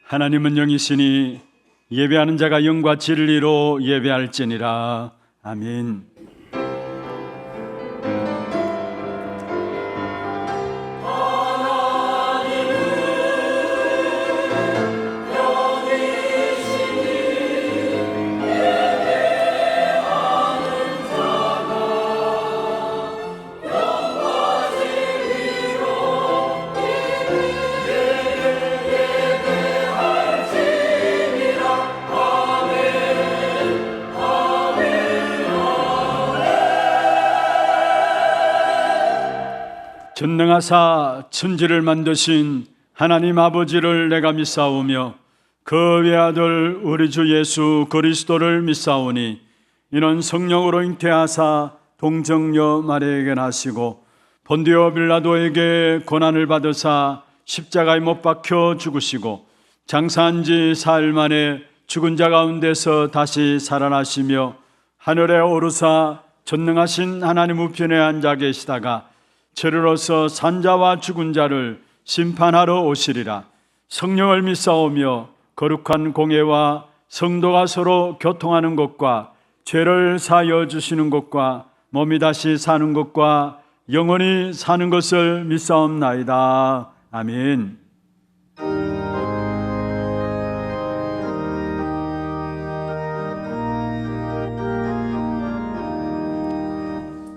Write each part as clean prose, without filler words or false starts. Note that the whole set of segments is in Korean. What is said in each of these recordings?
하나님은 영이시니 예배하는 자가 영과 진리로 예배할지니라. 아멘. 전능하사 천지를 만드신 하나님 아버지를 내가 믿사오며 그 외아들 우리 주 예수 그리스도를 믿사오니 이는 성령으로 잉태하사 동정녀 마리아에게 나시고 본디오 빌라도에게 고난을 받으사 십자가에 못 박혀 죽으시고 장사한 지 사흘 만에 죽은 자 가운데서 다시 살아나시며 하늘에 오르사 전능하신 하나님 우편에 앉아 계시다가 저리로서 산자와 죽은 자를 심판하러 오시리라. 성령을 믿사오며 거룩한 공예와 성도가 서로 교통하는 것과 죄를 사하여 주시는 것과 몸이 다시 사는 것과 영원히 사는 것을 믿사옵나이다. 아멘.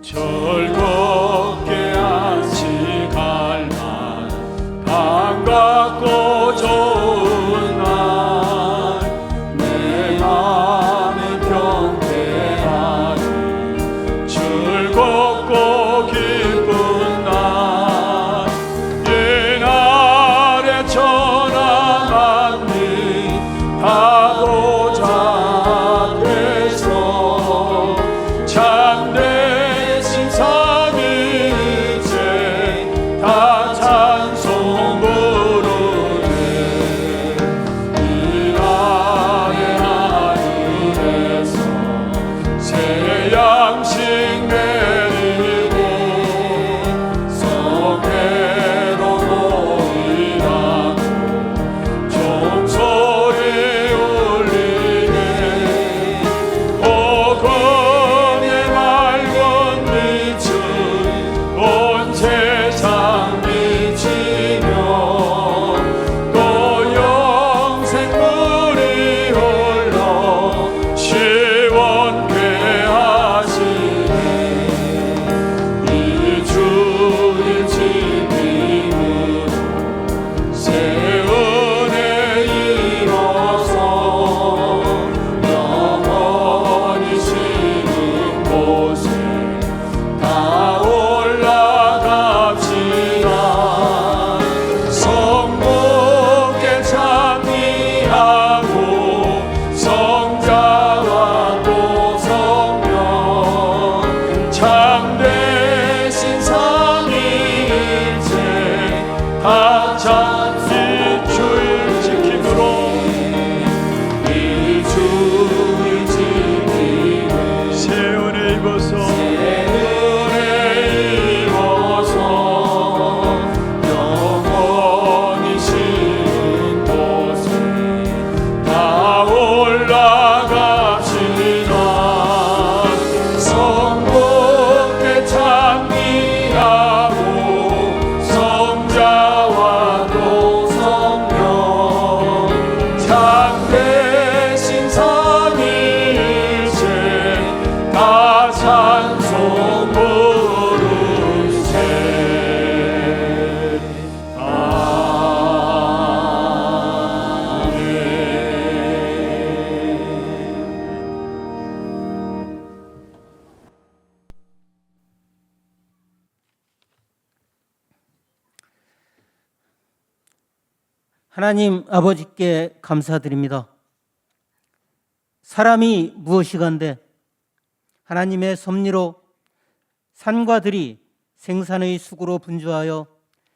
즐겁게 안식할 날 반갑고 좋은 날 내 맘이 평대하니 즐겁고 기쁜 날 이날에 전화 만니 가보자 돼서 참된 다 찬송 부르네. 이날의 하늘에서 새 양식 내리고 성회로 모이라고 종소리 울리네. 복음의 맑은 빛은 온 세상 미치며 또 영생물이 흘러 시원케 하시네. 이 주의 집임으로 새 은혜 이뤄서 영원히 쉬는 곳에 다 올라갑시다. 성부께 찬미하고 성자와 또 성령 참되신 삼위일체 다 찬미 주일 지킴으로 이 주의 지킴을 새 은혜 입어서 영원히 쉬는 곳에 다 올라갑시다. 성부께 찬미하고 성자와 또 성령 참되신 삼위일체 다 찬송 부르세. 하나님 아버지께 감사드립니다. 사람이 무엇이간데 하나님의 섭리로 산과 들이 생산의 수고로 분주하여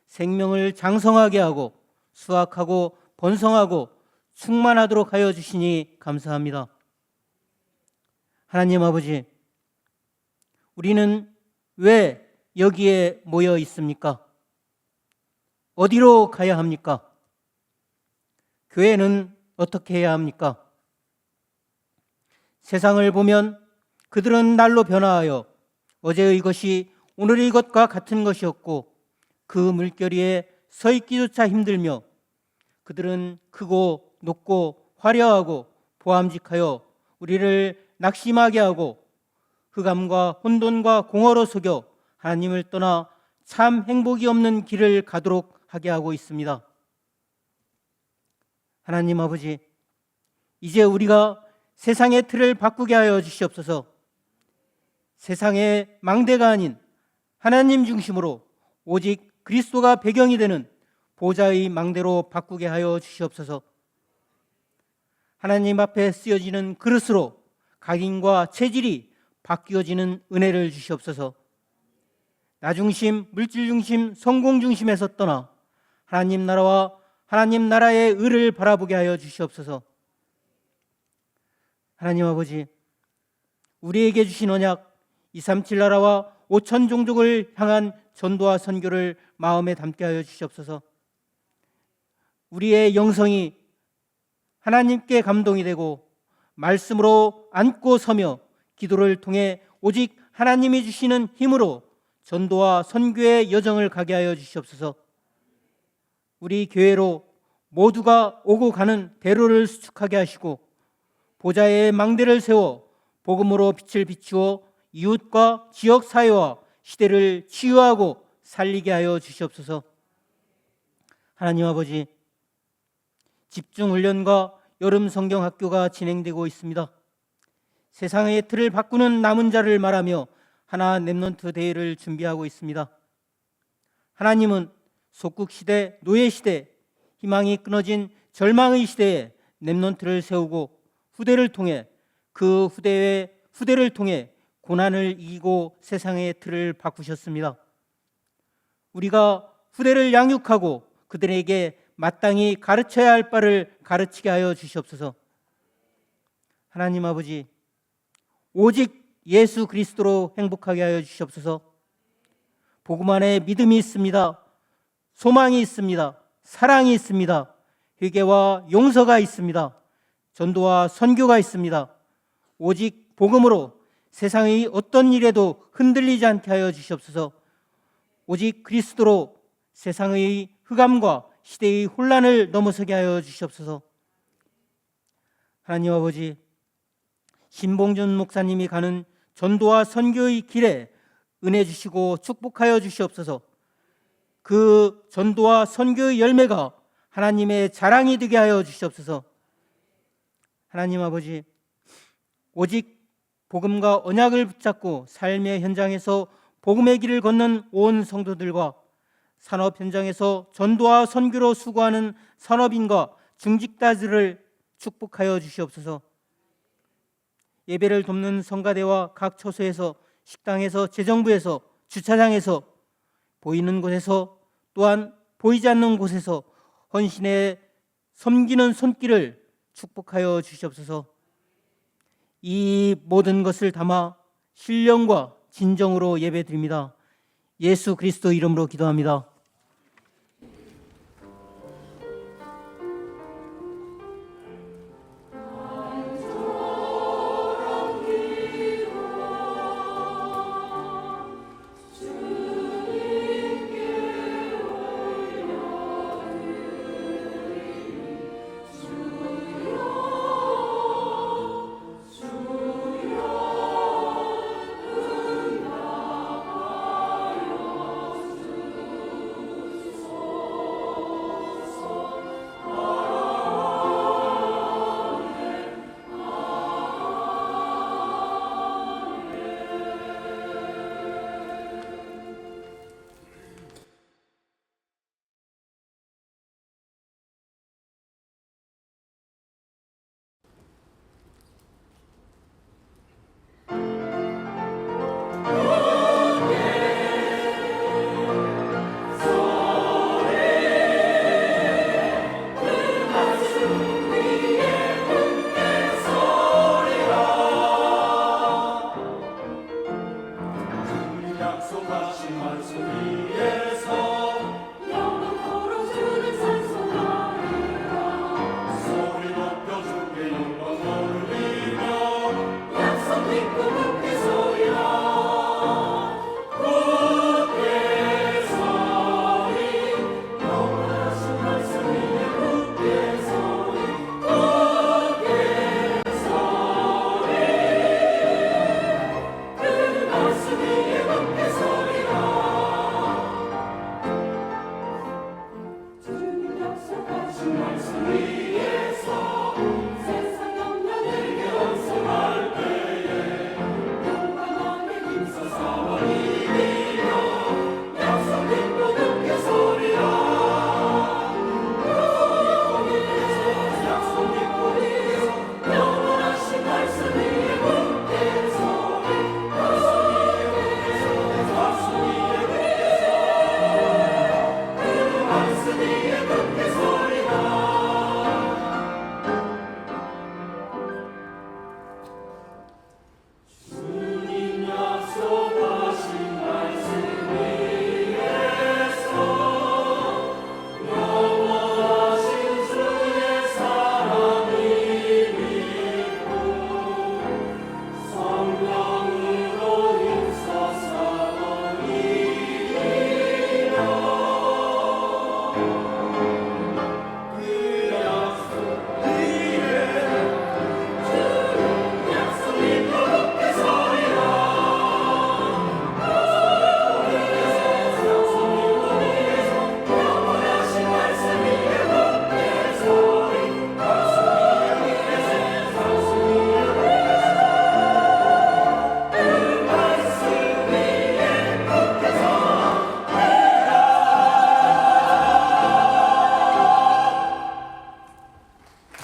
생명을 장성하게 하고 수확하고 번성하고 충만하도록 하여 주시니 감사합니다. 하나님 아버지, 우리는 왜 여기에 모여 있습니까? 어디로 가야 합니까? 교회는 어떻게 해야 합니까? 세상을 보면 그들은 날로 변화하여 어제의 것이 오늘의 것과 같은 것이었고 그 물결위에 서 있기조차 힘들며 그들은 크고 높고 화려하고 보암직하여 우리를 낙심하게 하고 흑암과 혼돈과 공허로 속여 하나님을 떠나 참 행복이 없는 길을 가도록 하게 하고 있습니다. 하나님 아버지, 이제 우리가 세상의 틀을 바꾸게 하여 주시옵소서. 세상의 망대가 아닌 하나님 중심으로 오직 그리스도가 배경이 되는 보좌의 망대로 바꾸게 하여 주시옵소서. 하나님 앞에 쓰여지는 그릇으로 각인과 체질이 바뀌어지는 은혜를 주시옵소서. 나 중심, 물질 중심, 성공 중심에서 떠나 하나님 나라와 하나님 나라의 의를 바라보게 하여 주시옵소서. 하나님 아버지, 우리에게 주신 언약 237 나라와 5천 종족을 향한 전도와 선교를 마음에 담게 하여 주시옵소서. 우리의 영성이 하나님께 감동이 되고 말씀으로 안고 서며 기도를 통해 오직 하나님이 주시는 힘으로 전도와 선교의 여정을 가게 하여 주시옵소서. 우리 교회로 모두가 오고 가는 대로를 수축하게 하시고 보좌의 망대를 세워 복음으로 빛을 비추어 이웃과 지역사회와 시대를 치유하고 살리게 하여 주시옵소서. 하나님 아버지, 집중훈련과 여름 성경학교가 진행되고 있습니다. 세상의 틀을 바꾸는 남은 자를 말하며 하나 랩넌트 대회를 준비하고 있습니다. 하나님은 속국시대, 노예시대, 희망이 끊어진 절망의 시대에 랩넌트를 세우고 후대를 통해 그 후대를 통해 고난을 이기고 세상의 틀을 바꾸셨습니다. 우리가 후대를 양육하고 그들에게 마땅히 가르쳐야 할 바를 가르치게 하여 주시옵소서. 하나님 아버지, 오직 예수 그리스도로 행복하게 하여 주시옵소서. 복음 안에 믿음이 있습니다. 소망이 있습니다. 사랑이 있습니다. 회개와 용서가 있습니다. 전도와 선교가 있습니다. 오직 복음으로 세상의 어떤 일에도 흔들리지 않게 하여 주시옵소서. 오직 그리스도로 세상의 흑암과 시대의 혼란을 넘어서게 하여 주시옵소서. 하나님 아버지, 신봉준 목사님이 가는 전도와 선교의 길에 은혜 주시고 축복하여 주시옵소서. 그 전도와 선교의 열매가 하나님의 자랑이 되게 하여 주시옵소서. 하나님 아버지, 오직 복음과 언약을 붙잡고 삶의 현장에서 복음의 길을 걷는 온 성도들과 산업 현장에서 전도와 선교로 수고하는 산업인과 중직자들을 축복하여 주시옵소서. 예배를 돕는 성가대와 각 처소에서, 식당에서, 재정부에서, 주차장에서, 보이는 곳에서 또한 보이지 않는 곳에서 헌신에 섬기는 손길을 축복하여 주시옵소서. 이 모든 것을 담아 신령과 진정으로 예배드립니다. 예수 그리스도 이름으로 기도합니다.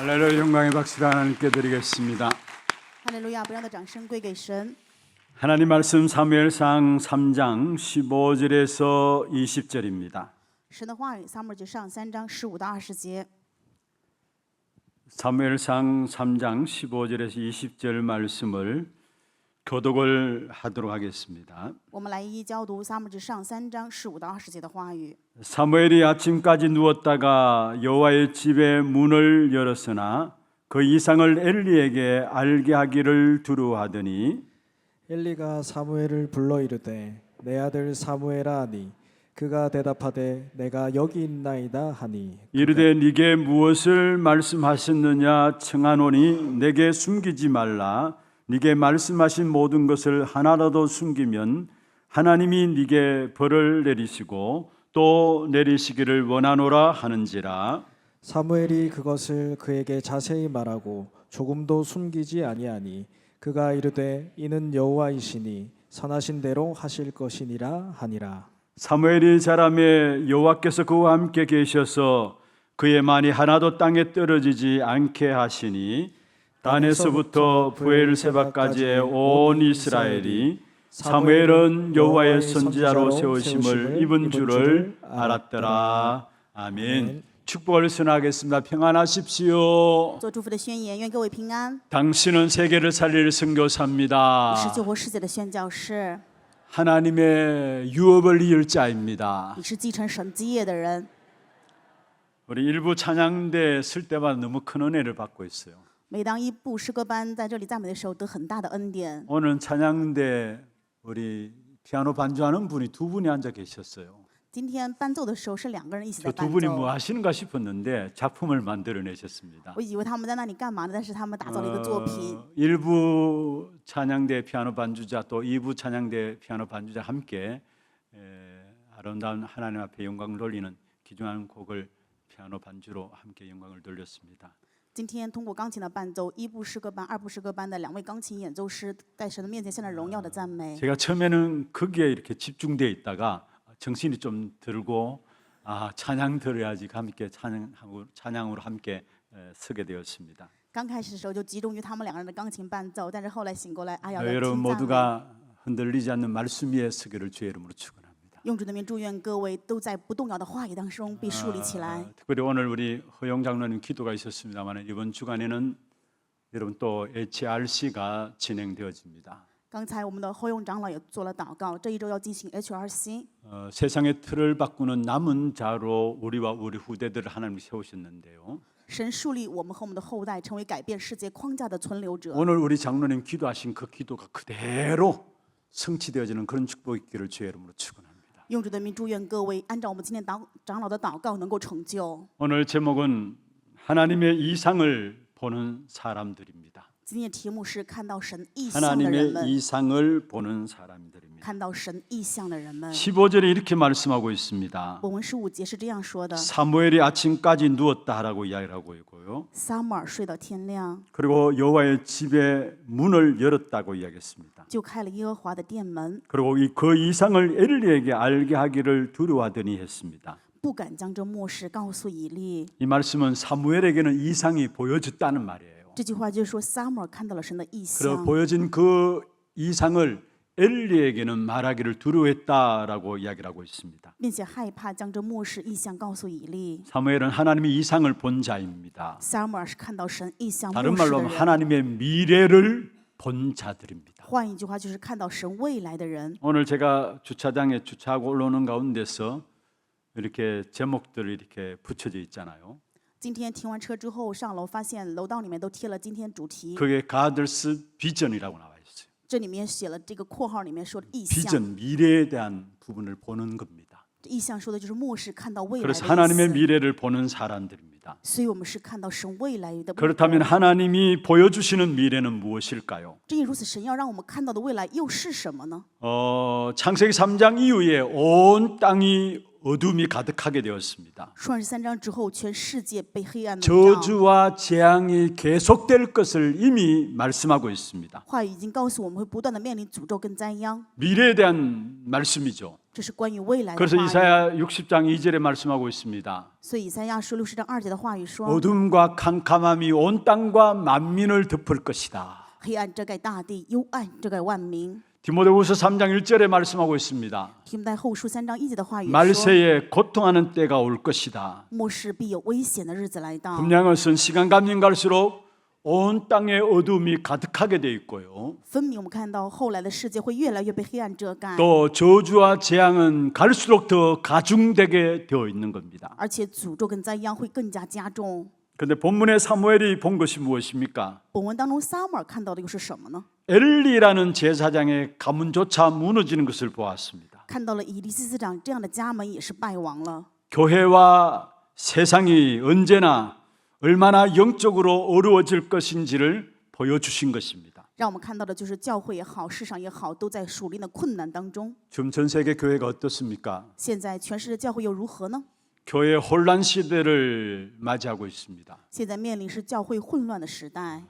할렐루야. 영광의 박수를 하나님께 드리겠습니다. 哈利路亚！不让的掌声归给神。 하나님 말씀 사무엘상 3장 15절에서 20절입니다. 神的话语，撒母耳记上3章15到20节。 사무엘상 3장 15절에서 20절 말씀을 교독을 하도록 하겠습니다. 我们来一一教读撒母耳记上3章15到20节的话语。 사무엘이 아침까지 누웠다가 여호와의 집의 문을 열었으나 그 이상을 엘리에게 알게 하기를 두려워하더니 엘리가 사무엘을 불러 이르되 내 아들 사무엘아 하니 그가 대답하되 내가 여기 있나이다 하니 이르되 네게 무엇을 말씀하셨느냐 청하노니 내게 숨기지 말라. 네게 말씀하신 모든 것을 하나라도 숨기면 하나님이 네게 벌을 내리시고 또 내리시기를 원하노라 하는지라. 사무엘이 그것을 그에게 자세히 말하고 조금도 숨기지 아니하니 그가 이르되 이는 여호와이시니 선하신 대로 하실 것이니라 하니라. 사무엘이 자라매 여호와께서 그와 함께 계셔서 그의 만이 하나도 땅에 떨어지지 않게 하시니 단에서부터 부엘세바까지의 온 이스라엘이 사무엘은 여호와의 선지자로 세우심을 입은 줄을 알았더라. 아멘. 축복을 선하겠습니다. 평안하십시오. 做祝福的宣言，愿各位平安。 당신은 세계를 살릴 你 선교사입니다. 是救活世界的宣教士， 하나님의 유업을 이을 자입니다. 你是继承神基业的人。 우리 일부 찬양대 쓸 때마다 너무 큰 은혜를 받고 있어요. 每当一部诗歌班在这里赞美的时候，得很大的恩典。 오늘 찬양대 우리 피아노 반주하는 분이 두 분이 앉아 계셨어요. 今天伴奏的时候是2个人一起在 저 두 伴 분이 뭐 奏， 하시는가 싶었는데 작품을 만들어내셨습니다. 我以为他们在那里干嘛呢？但是他们打造了一个作品。 일부 찬양대 피아노 반주자 또 2부 찬양대 피아노 반주자 함께 아름다운 하나님 앞에 영광을 돌리는 귀중한 곡을 피아노 반주로 함께 영광을 돌렸습니다. 今天通过钢琴的伴奏，一部诗歌班、2部诗歌班的2位钢琴演奏师，在神的面前献了荣耀的赞美。 제가 처음에는 거기에 이렇게 집중되어 있다가 정신이 좀 들고 찬양 들어야지 함께 찬양으로 함께 서게 되었습니다. 刚开始的时候就集中于他们2个人的钢琴伴奏，但是后来醒过来，哎呀，要 여러분 听赞美。 모두가 흔들리지 않는 말씀 위에 서기를 주의 이름으로 축원합니다. 用主的名祝愿各位都在不动摇的话语当中被树立起来。 특별히 오늘 우리 허용 장로님 기도가 있었습니다만 이번 주간에는 여러분 또 HRC가 진행되어집니다. 刚才我们的后用长老也做了祷告，这一周要进行 HRC。 세상의 틀을 바꾸는 남은 자로 우리와 우리 후대들을 하나님 세우셨는데요. 神树立我们和我们的后代成为改变世界框架的存留者。 오늘 우리 장로님 기도하신 그 기도가 그대로 성취되어지는 그런 축복이 있기를 주의 이름으로 축원합니다. 用主的名祝愿各位按照我们今天长老的祷告能够成就。 오늘 제목은 하나님의 이상을 보는 사람들입니다. 今天的题目是看到神意象的人 하나님의 们， 이상을 보는 사람들입니다. 看到神意象的人们。 15절에 이렇게 말씀하고 있습니다. 本文15节是这样说的： 사무엘이 아침까지 누웠다 하라고 이야기를 하고 있고요. 撒母耳睡到天亮， 그리고 여호와의 집의 문을 열었다고 이야기했습니다. 就开了耶和华的殿门， 그리고 그 이상을 엘리에게 알게 하기를 두려워하더니 했습니다. 不敢将这末世告诉以利。 이 말씀은 사무엘에게는 이상이 보여졌다는 말이에요. 这句话就是说，撒母耳看到了神的意 그리고 象， 보여진 그 이상을 엘리에게는 말하기를 두려워했다라고 이야기를 하고 있습니다. 并且害怕将这末世异象告诉以利。 사무엘은 하나님의 이상을 본 자입니다. 撒母耳是看到神异象 다른 末世 말로 的 하면 人， 하나님의 미래를 본 자들입니다. 换一句话就是看到神未来的人。 오늘 제가 주차장에 주차하고 올라오는 가운데서 이렇게 제목들을 이렇게 붙여져 있잖아요. 今天停完车之后上楼，发现楼道里面都贴了今天主题， 그게 가들스 비전이라고 나와 있어요. 这里面写了这个括号里面说的意象。 비전, 미래에 대한 부분을 보는 겁니다. 意象说的就是末世看到未来的 그래서 意 하나님의 思。 미래를 보는 사람들입니다. 所以我们是看到神未来的。 그렇다면 하나님이 보여주시는 미래는 무엇일까요? 正因如此，神要让我们看到的未来又是什么呢？ 창세기 3장 이후에 온 땅이 어둠이 가득하게 되었습니다. 创世3章之后，全世界被黑暗笼罩。 저주와 재앙이 계속될 것을 이미 말씀하고 있습니다. 话语已经告诉我们会不断的面临诅咒跟灾殃， 미래에 대한 말씀이죠. 这是关于未来的 그래서 话语。 이사야 60장 2절에 말씀하고 있습니다. 所以以赛亚书60章2节的话语说： 어둠과 캄캄함이 온 땅과 만민을 덮을 것이다. 黑暗遮盖大地，幽暗遮盖万民。 디모데후서 3장 1절에 말씀하고 있습니다. 提摩太后书3章1节的话语说： 말세에 고통하는 때가 올 것이다. 末世必有危险的日子来到。 분명한 것은 시간 가면 갈수록 온 땅에 어둠이 가득하게 돼 있고요. 分明我们看到后来的世界会越来越被黑暗遮盖， 또 저주와 재앙은 갈수록 더 가중되게 되어 있는 겁니다. 而且诅咒跟灾殃会更加加重。 그런데 본문의 사무엘이 본 것이 무엇입니까? 本文当中，撒母耳看到的又是什么呢？ 엘리라는 제사장의 가문조차 무너지는 것을 보았습니다. 看到了以利祭司长这样的家门也是败亡了。 교회와 세상이 언제나 얼마나 영적으로 어려워질 것인지를 보여주신 것입니다. 让我们看到的就是教会也好，市场也好，都在属灵的困难当中。 지금 전 세계 교회가 어떻습니까? 现在全世界教会又如何呢？ 교회 혼란 시대를 맞이하고 있습니다. 现在面临是教会混乱的时代，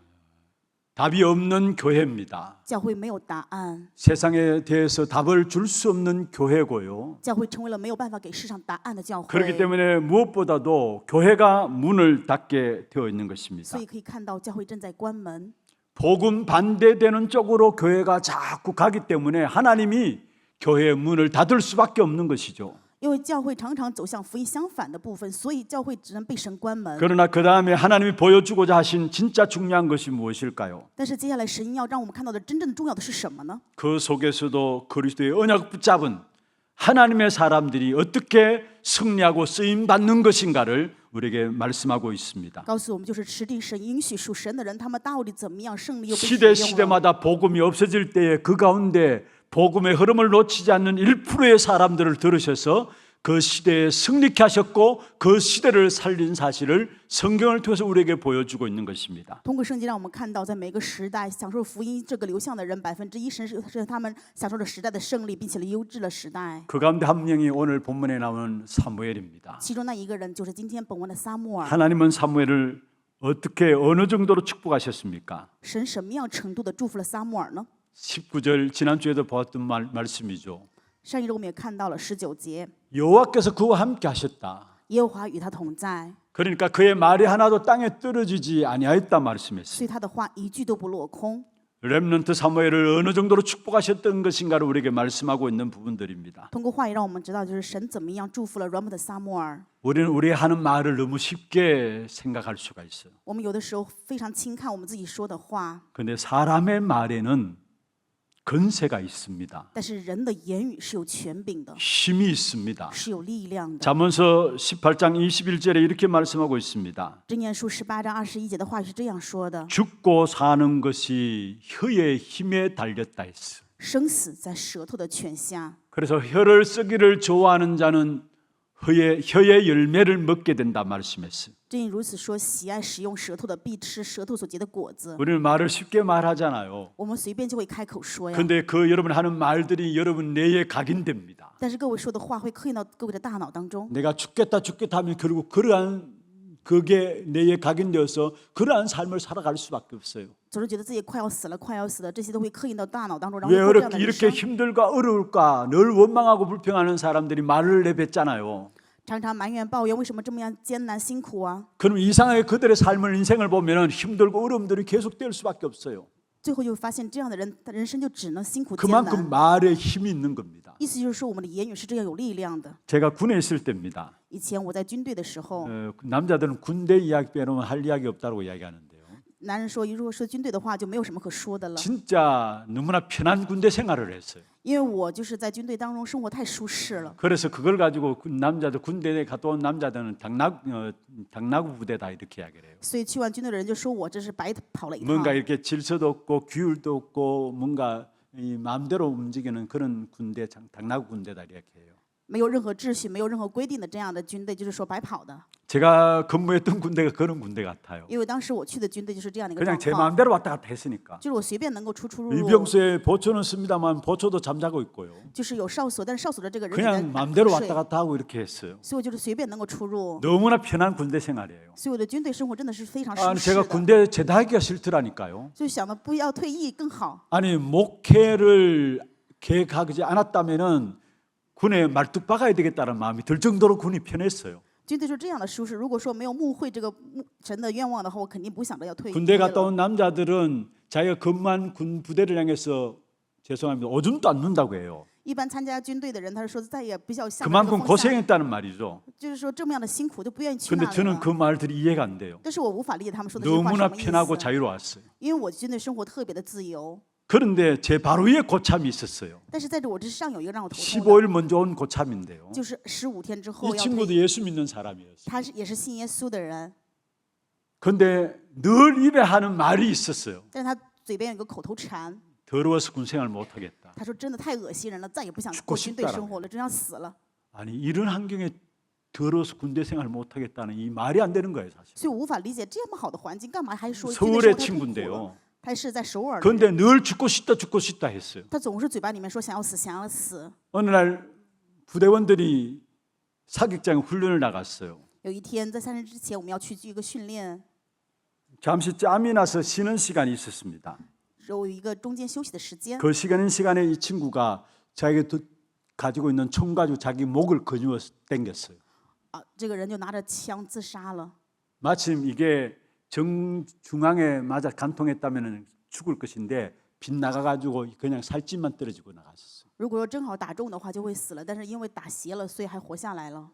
답이 없는 교회입니다. 教会没有答案， 세상에 대해서 답을 줄 수 없는 교회고요. 教会成为了没有办法给世上答案的教 그렇기 会。 때문에 무엇보다도 교회가 문을 닫게 되어 있는 것입니다. 所以可以看到教会正在关门。 복음 반대되는 쪽으로 교회가 자꾸 가기 때문에 하나님이 교회의 문을 닫을 수밖에 없는 것이죠. 因为教会常常走向福音相反的部分，所以教会只能被神关门。 그러나 그 다음에 하나님이 보여주고자 하신 진짜 중요한 것이 무엇일까요? 但是接下来神要让我们看到的真正重要的是什么呢？ 그 속에서도 그리스도의 언약 붙잡은 하나님의 사람들이 어떻게 승리하고 쓰임 받는 것인가를 우리에게 말씀하고 있습니다. 告诉我们就是持定神应许属神的人，他们到底怎么样胜利又被 시대 使用了。 시대마다 복음이 없어질 때에 그 가운데 복음의 흐름을 놓치지 않는 1%의 사람들을 들으셔서 그 시대에 승리케 하셨고 그 시대를 살린 사실을 성경을 통해서 우리에게 보여주고 있는 것입니다. 通过圣经让我们看到，在每个时代享受福音这个流向的人，1%是他们享受着时代的胜利，并且优质了时代。 그 가운데 한 명이 오늘 본문에 나오는 사무엘입니다. 其中那一个人就是今天本文的撒母耳。 하나님은 사무엘을 어떻게 어느 정도로 축복하셨습니까? 神什么样程度的祝福了撒母耳呢？ 19절 지난주에도 보았던 말씀이죠. 上一周我们也看到了19节， 여호와께서 그와 함께 하셨다. 耶和华与他同在， 그러니까 그의 말이 하나도 땅에 떨어지지 아니하였다 所 말씀했어요. 以他的话一句都不落空。 렘넌트 사무엘을 어느 정도로 축복하셨던 것인가를 우리에게 말씀하고 있는 부분들입니다. 通过话语让我们知道，就是神怎么样祝福了软弱的撒母耳。 우리는 우리 하는 말을 너무 쉽게 생각할 수가 있어요. 我们有的时候非常轻看我们自己说的话， 그런데 사람의 말에는 건세가 있습니다. 但是人的言语是有权柄的， 힘이 있습니다. 是有力量的。 잠언서 18장 21절에 이렇게 말씀하고 있습니다. 箴言书18章21节的话语是这样说的： 죽고 사는 것이 혀의 힘에 달렸다 했어. 生死在舌头的权下。 그래서 혀를 쓰기를 좋아하는 자는 혀의 열매를 먹게 된다 말씀했어요. 正因如此说，喜爱使用舌头的必吃舌头所结的果子。 우리는 말을 쉽게 말하잖아요. 我们随便就会开口说呀， 근데 그 여러분 하는 말들이 여러분 뇌에 각인됩니다. 但是各位说的话会刻印到各位的大脑当中。 내가 죽겠다 하면 결국 그러한 그게 뇌에 각인되어서 그러한 삶을 살아갈 수밖에 없어요. 总是觉得自己快要死了，快要死了，这些都会刻印到大脑当中，然 왜 后过这样的人 이렇게 生。 힘들까 어려울까 늘 원망하고 불평하는 사람들이 말을 내뱉잖아요. 常常埋怨抱怨，为什么这么样艰难辛苦啊？ 그럼 이상하게 그들의 삶을 인생을 보면 힘들고 어려움들이 계속될 수밖에 없어요. 最后就发现这样的人，他人生就只能辛苦艰难。 그만큼 말에 힘이 있는 겁니다. 意思就是说，我们的言语是这样有力量的。 제가 군에 있을 때입니다. 以前我在军队的时候， 남자들은 군대 이야기 빼놓으면 할 이야기 없다고 이야기하는데요. 男人说，如果说军队的话，就没有什么可说的了。 진짜 너무나 편한 군대 생활을 했어요. 因为我就是在军队当中生活太舒适了， 그래서 그걸 가지고 남자들 군대에 갔다 온 남자들은 당나귀 부대다 이렇게 이야기를 해요. 所以去完军队的人就说我这是白跑了一趟。 뭔가 이렇게 질서도 없고 규율도 없고 뭔가 이 마음대로 움직이는 그런 군대, 당나귀 군대다 이렇게 해요. 没有任何秩序、没有任何规定的这样的军队，就是说白跑的。 제가 근무했던 군대가 그런 군대 같아요. 因为当时我去的军队就是这样的一个 그냥 状 제 况， 마음대로 왔다 갔다 했으니까. 就是我随便能够出入。 일병소에 보초는 씁니다만 보초도 잠자고 있고요. 就是有哨所，但是哨所的这个人也 그냥 在 마음대로 睡 왔다 ， 갔다 하고 이렇게 했어요. 所以我就是随便能够出入。 너무나 편한 군대 생활이에요. 所以我的军队生活真的是非常舒 아니 适 제가 的， 군대 제대하기가 싫더라니까요. 就想到不要退役更好。 아니 목회를 계획하지 않았다면은 군에 말뚝 박아야 되겠다는 마음이 들 정도로 군이 편했어요. 军队是这样的舒适，如果说没有牧会这个神的愿望的话，我肯定不想着要退役 군대 갔다 了。 온 남자들은 자기가 근무한 군 부대를 향해서 죄송합니다. 오줌도 안 눈다고 해요. 一般参加军队的人，他是说再也不要向着这个 그만큼 方向， 고생했다는 말이죠. 就是说这么样的辛苦就不愿意去那 근데 里 저는 了。 그 말들이 이해가 안 돼요. 但是我无法理解他们说的这句话 너무나 什么意 편하고 思， 자유로웠어요. 因为我军队生活特别的自由。 그런데 제 바로 위에 고참이 있었어요. 但是在这我之上有一个让我头痛的， 15일 먼저 온 고참인데요. 就是15天之 이 后要退 친구도 役。 예수 믿는 사람이었어요. 他也是信耶稣的人， 근데 늘 입에 하는 말이 있었어요. 但是他嘴边有一个口头禅， 더러워서 군 생활 못 하겠다. 他说真的太恶心人了，再也不想 죽고 过军队 싶다라고 生活了，真想死了。 아니 이런 환경에 더러워서 군대 생활 못 하겠다는 이 말이 안 되는 거예요, 사실. 所以我无法理解这么好的环境，干嘛还说军队 서울의 生活太痛苦了？ 친구인데요. 他是在首尔的人， 그런데 늘 죽고 싶다 했어요. 他总是嘴巴里面说想要死，想要死。 어느 날 부대원들이 사격장 훈련을 나갔어요. 有一天在3日之前，我们要去一个训练， 잠시 짬이 나서 쉬는 시간이 있었습니다. 有一个中间休息的时间。 그 시간에 이 친구가 자기가 가지고 있는 총 가지고 자기 목을 거누어 땡겼어요. 啊，这个人就拿着枪自杀了。 마침 이게 정중앙에 맞아 간통했다면 죽을 것인데 빗나가 가지고 그냥 살집만 떨어지고 나갔어요. 如果说正好打中的话，就会死了，但是因为打斜了，所以还活下来了。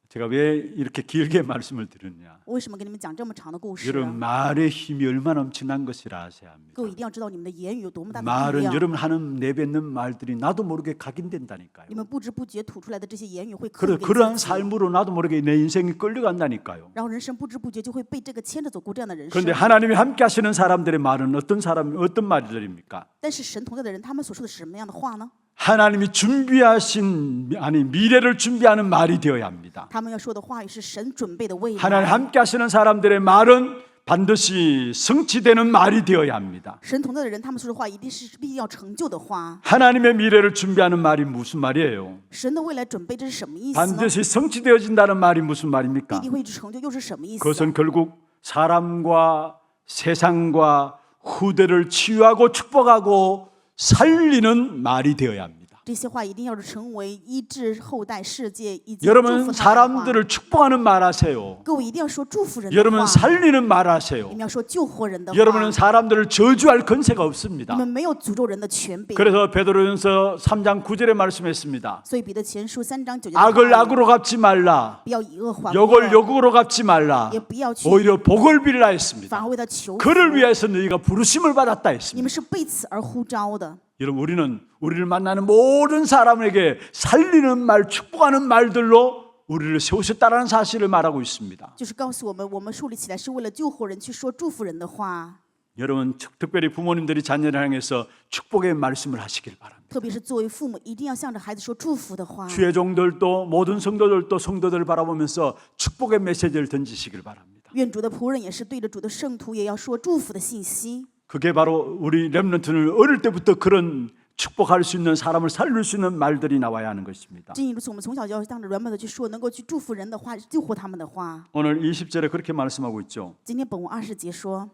제가 왜 이렇게 길게 말씀을 드렸냐? 我为什么给你们讲这么长的故事 여러분 呢？ 말의 힘이 얼마나 엄청난 것이라 아셔야 합니다. 各位一定要知道你们的言语有多么大的力 말은 量。 여러분 하는 내뱉는 말들이 나도 모르게 각인된다니까요. 你们不知不觉吐出来的这些言语会刻 그래 给 그러한 自己， 삶으로 나도 모르게 내 인생이 끌려간다니까요. 然后人生不知不觉就会被这个牵着走过这样的人生 그런데 。 하나님이 함께 하시는 사람들의 말은 어떤 말들입니까? 但是神同在的人，他们所说的是什么样的话呢？ 하나님이 준비하신 미래를 준비하는 말이 되어야 합니다. 他们要说的话语是神准备的未 하나님 来。 함께 하시는 사람들의 말은 반드시 성취되는 말이 되어야 합니다. 神同在的人，他们说的话一定是必定要成就的话。 하나님의 미래를 준비하는 말이 무슨 말이에요? 神的未来准备这是什么意思呢？ 반드시 성취되어진다는 말이 무슨 必 말입니까? 定会一直成就，又是什么意思？ 그것은 결국 사람과 세상과 후대를 치유하고 축복하고 살리는 말이 되어야 합니다. 这些话一定要是成为医治后代、世界以及祝福 여러분 他们的话。 사람들을 축복하는 말 하세요. 各位一定要说祝福人的 여러분 话， 살리는 말 하세요. 你们要说救活人的话。 여러분은 사람들을 저주할 권세가 你 없습니다. 们没有诅咒人的权柄。 그래서 베드로전서 3장 9절에 말씀했습니다. 所以彼得前书3章9节的 악을 话语 악으로 갚지 말라. 不要以恶还 욕을 恶， 욕으로 갚지 말라. 也不要去 오히려 복을 빌라 했습니다. 反而为他求福。 그를 위해서 너희가 부르심을 받았다 你 했습니다. 们是被此而呼召的。 여러분 우리를 만나는 모든 사람에게 살리는 말, 축복하는 말들로 우리를 세우셨다는 사실을 말하고 있습니다. 就是告诉我们，我们树立起来是为了救活人，去说祝福人的话。 여러분 특별히 부모님들이 자녀를 향해서 축복의 말씀을 하시길 바랍니다. 特别是作为父母，一定要向着孩子说祝福的话。 주의 종들도 모든 성도들도 성도들을 바라보면서 축복의 메시지를 던지시길 바랍니다. 愿主的仆人也是对着主的圣徒，也要说祝福的信息。 그게 바로 우리 렘넌트는 어릴 때부터 그런 축복할 수 있는 사람을 살릴 수 있는 말들이 나와야 하는 것입니다. 正因如此，我们从小就要向着人们的去说，能够去祝福人的话，救活他们的话。 오늘 20절에 그렇게 말씀하고 있죠. 今天本文20节说，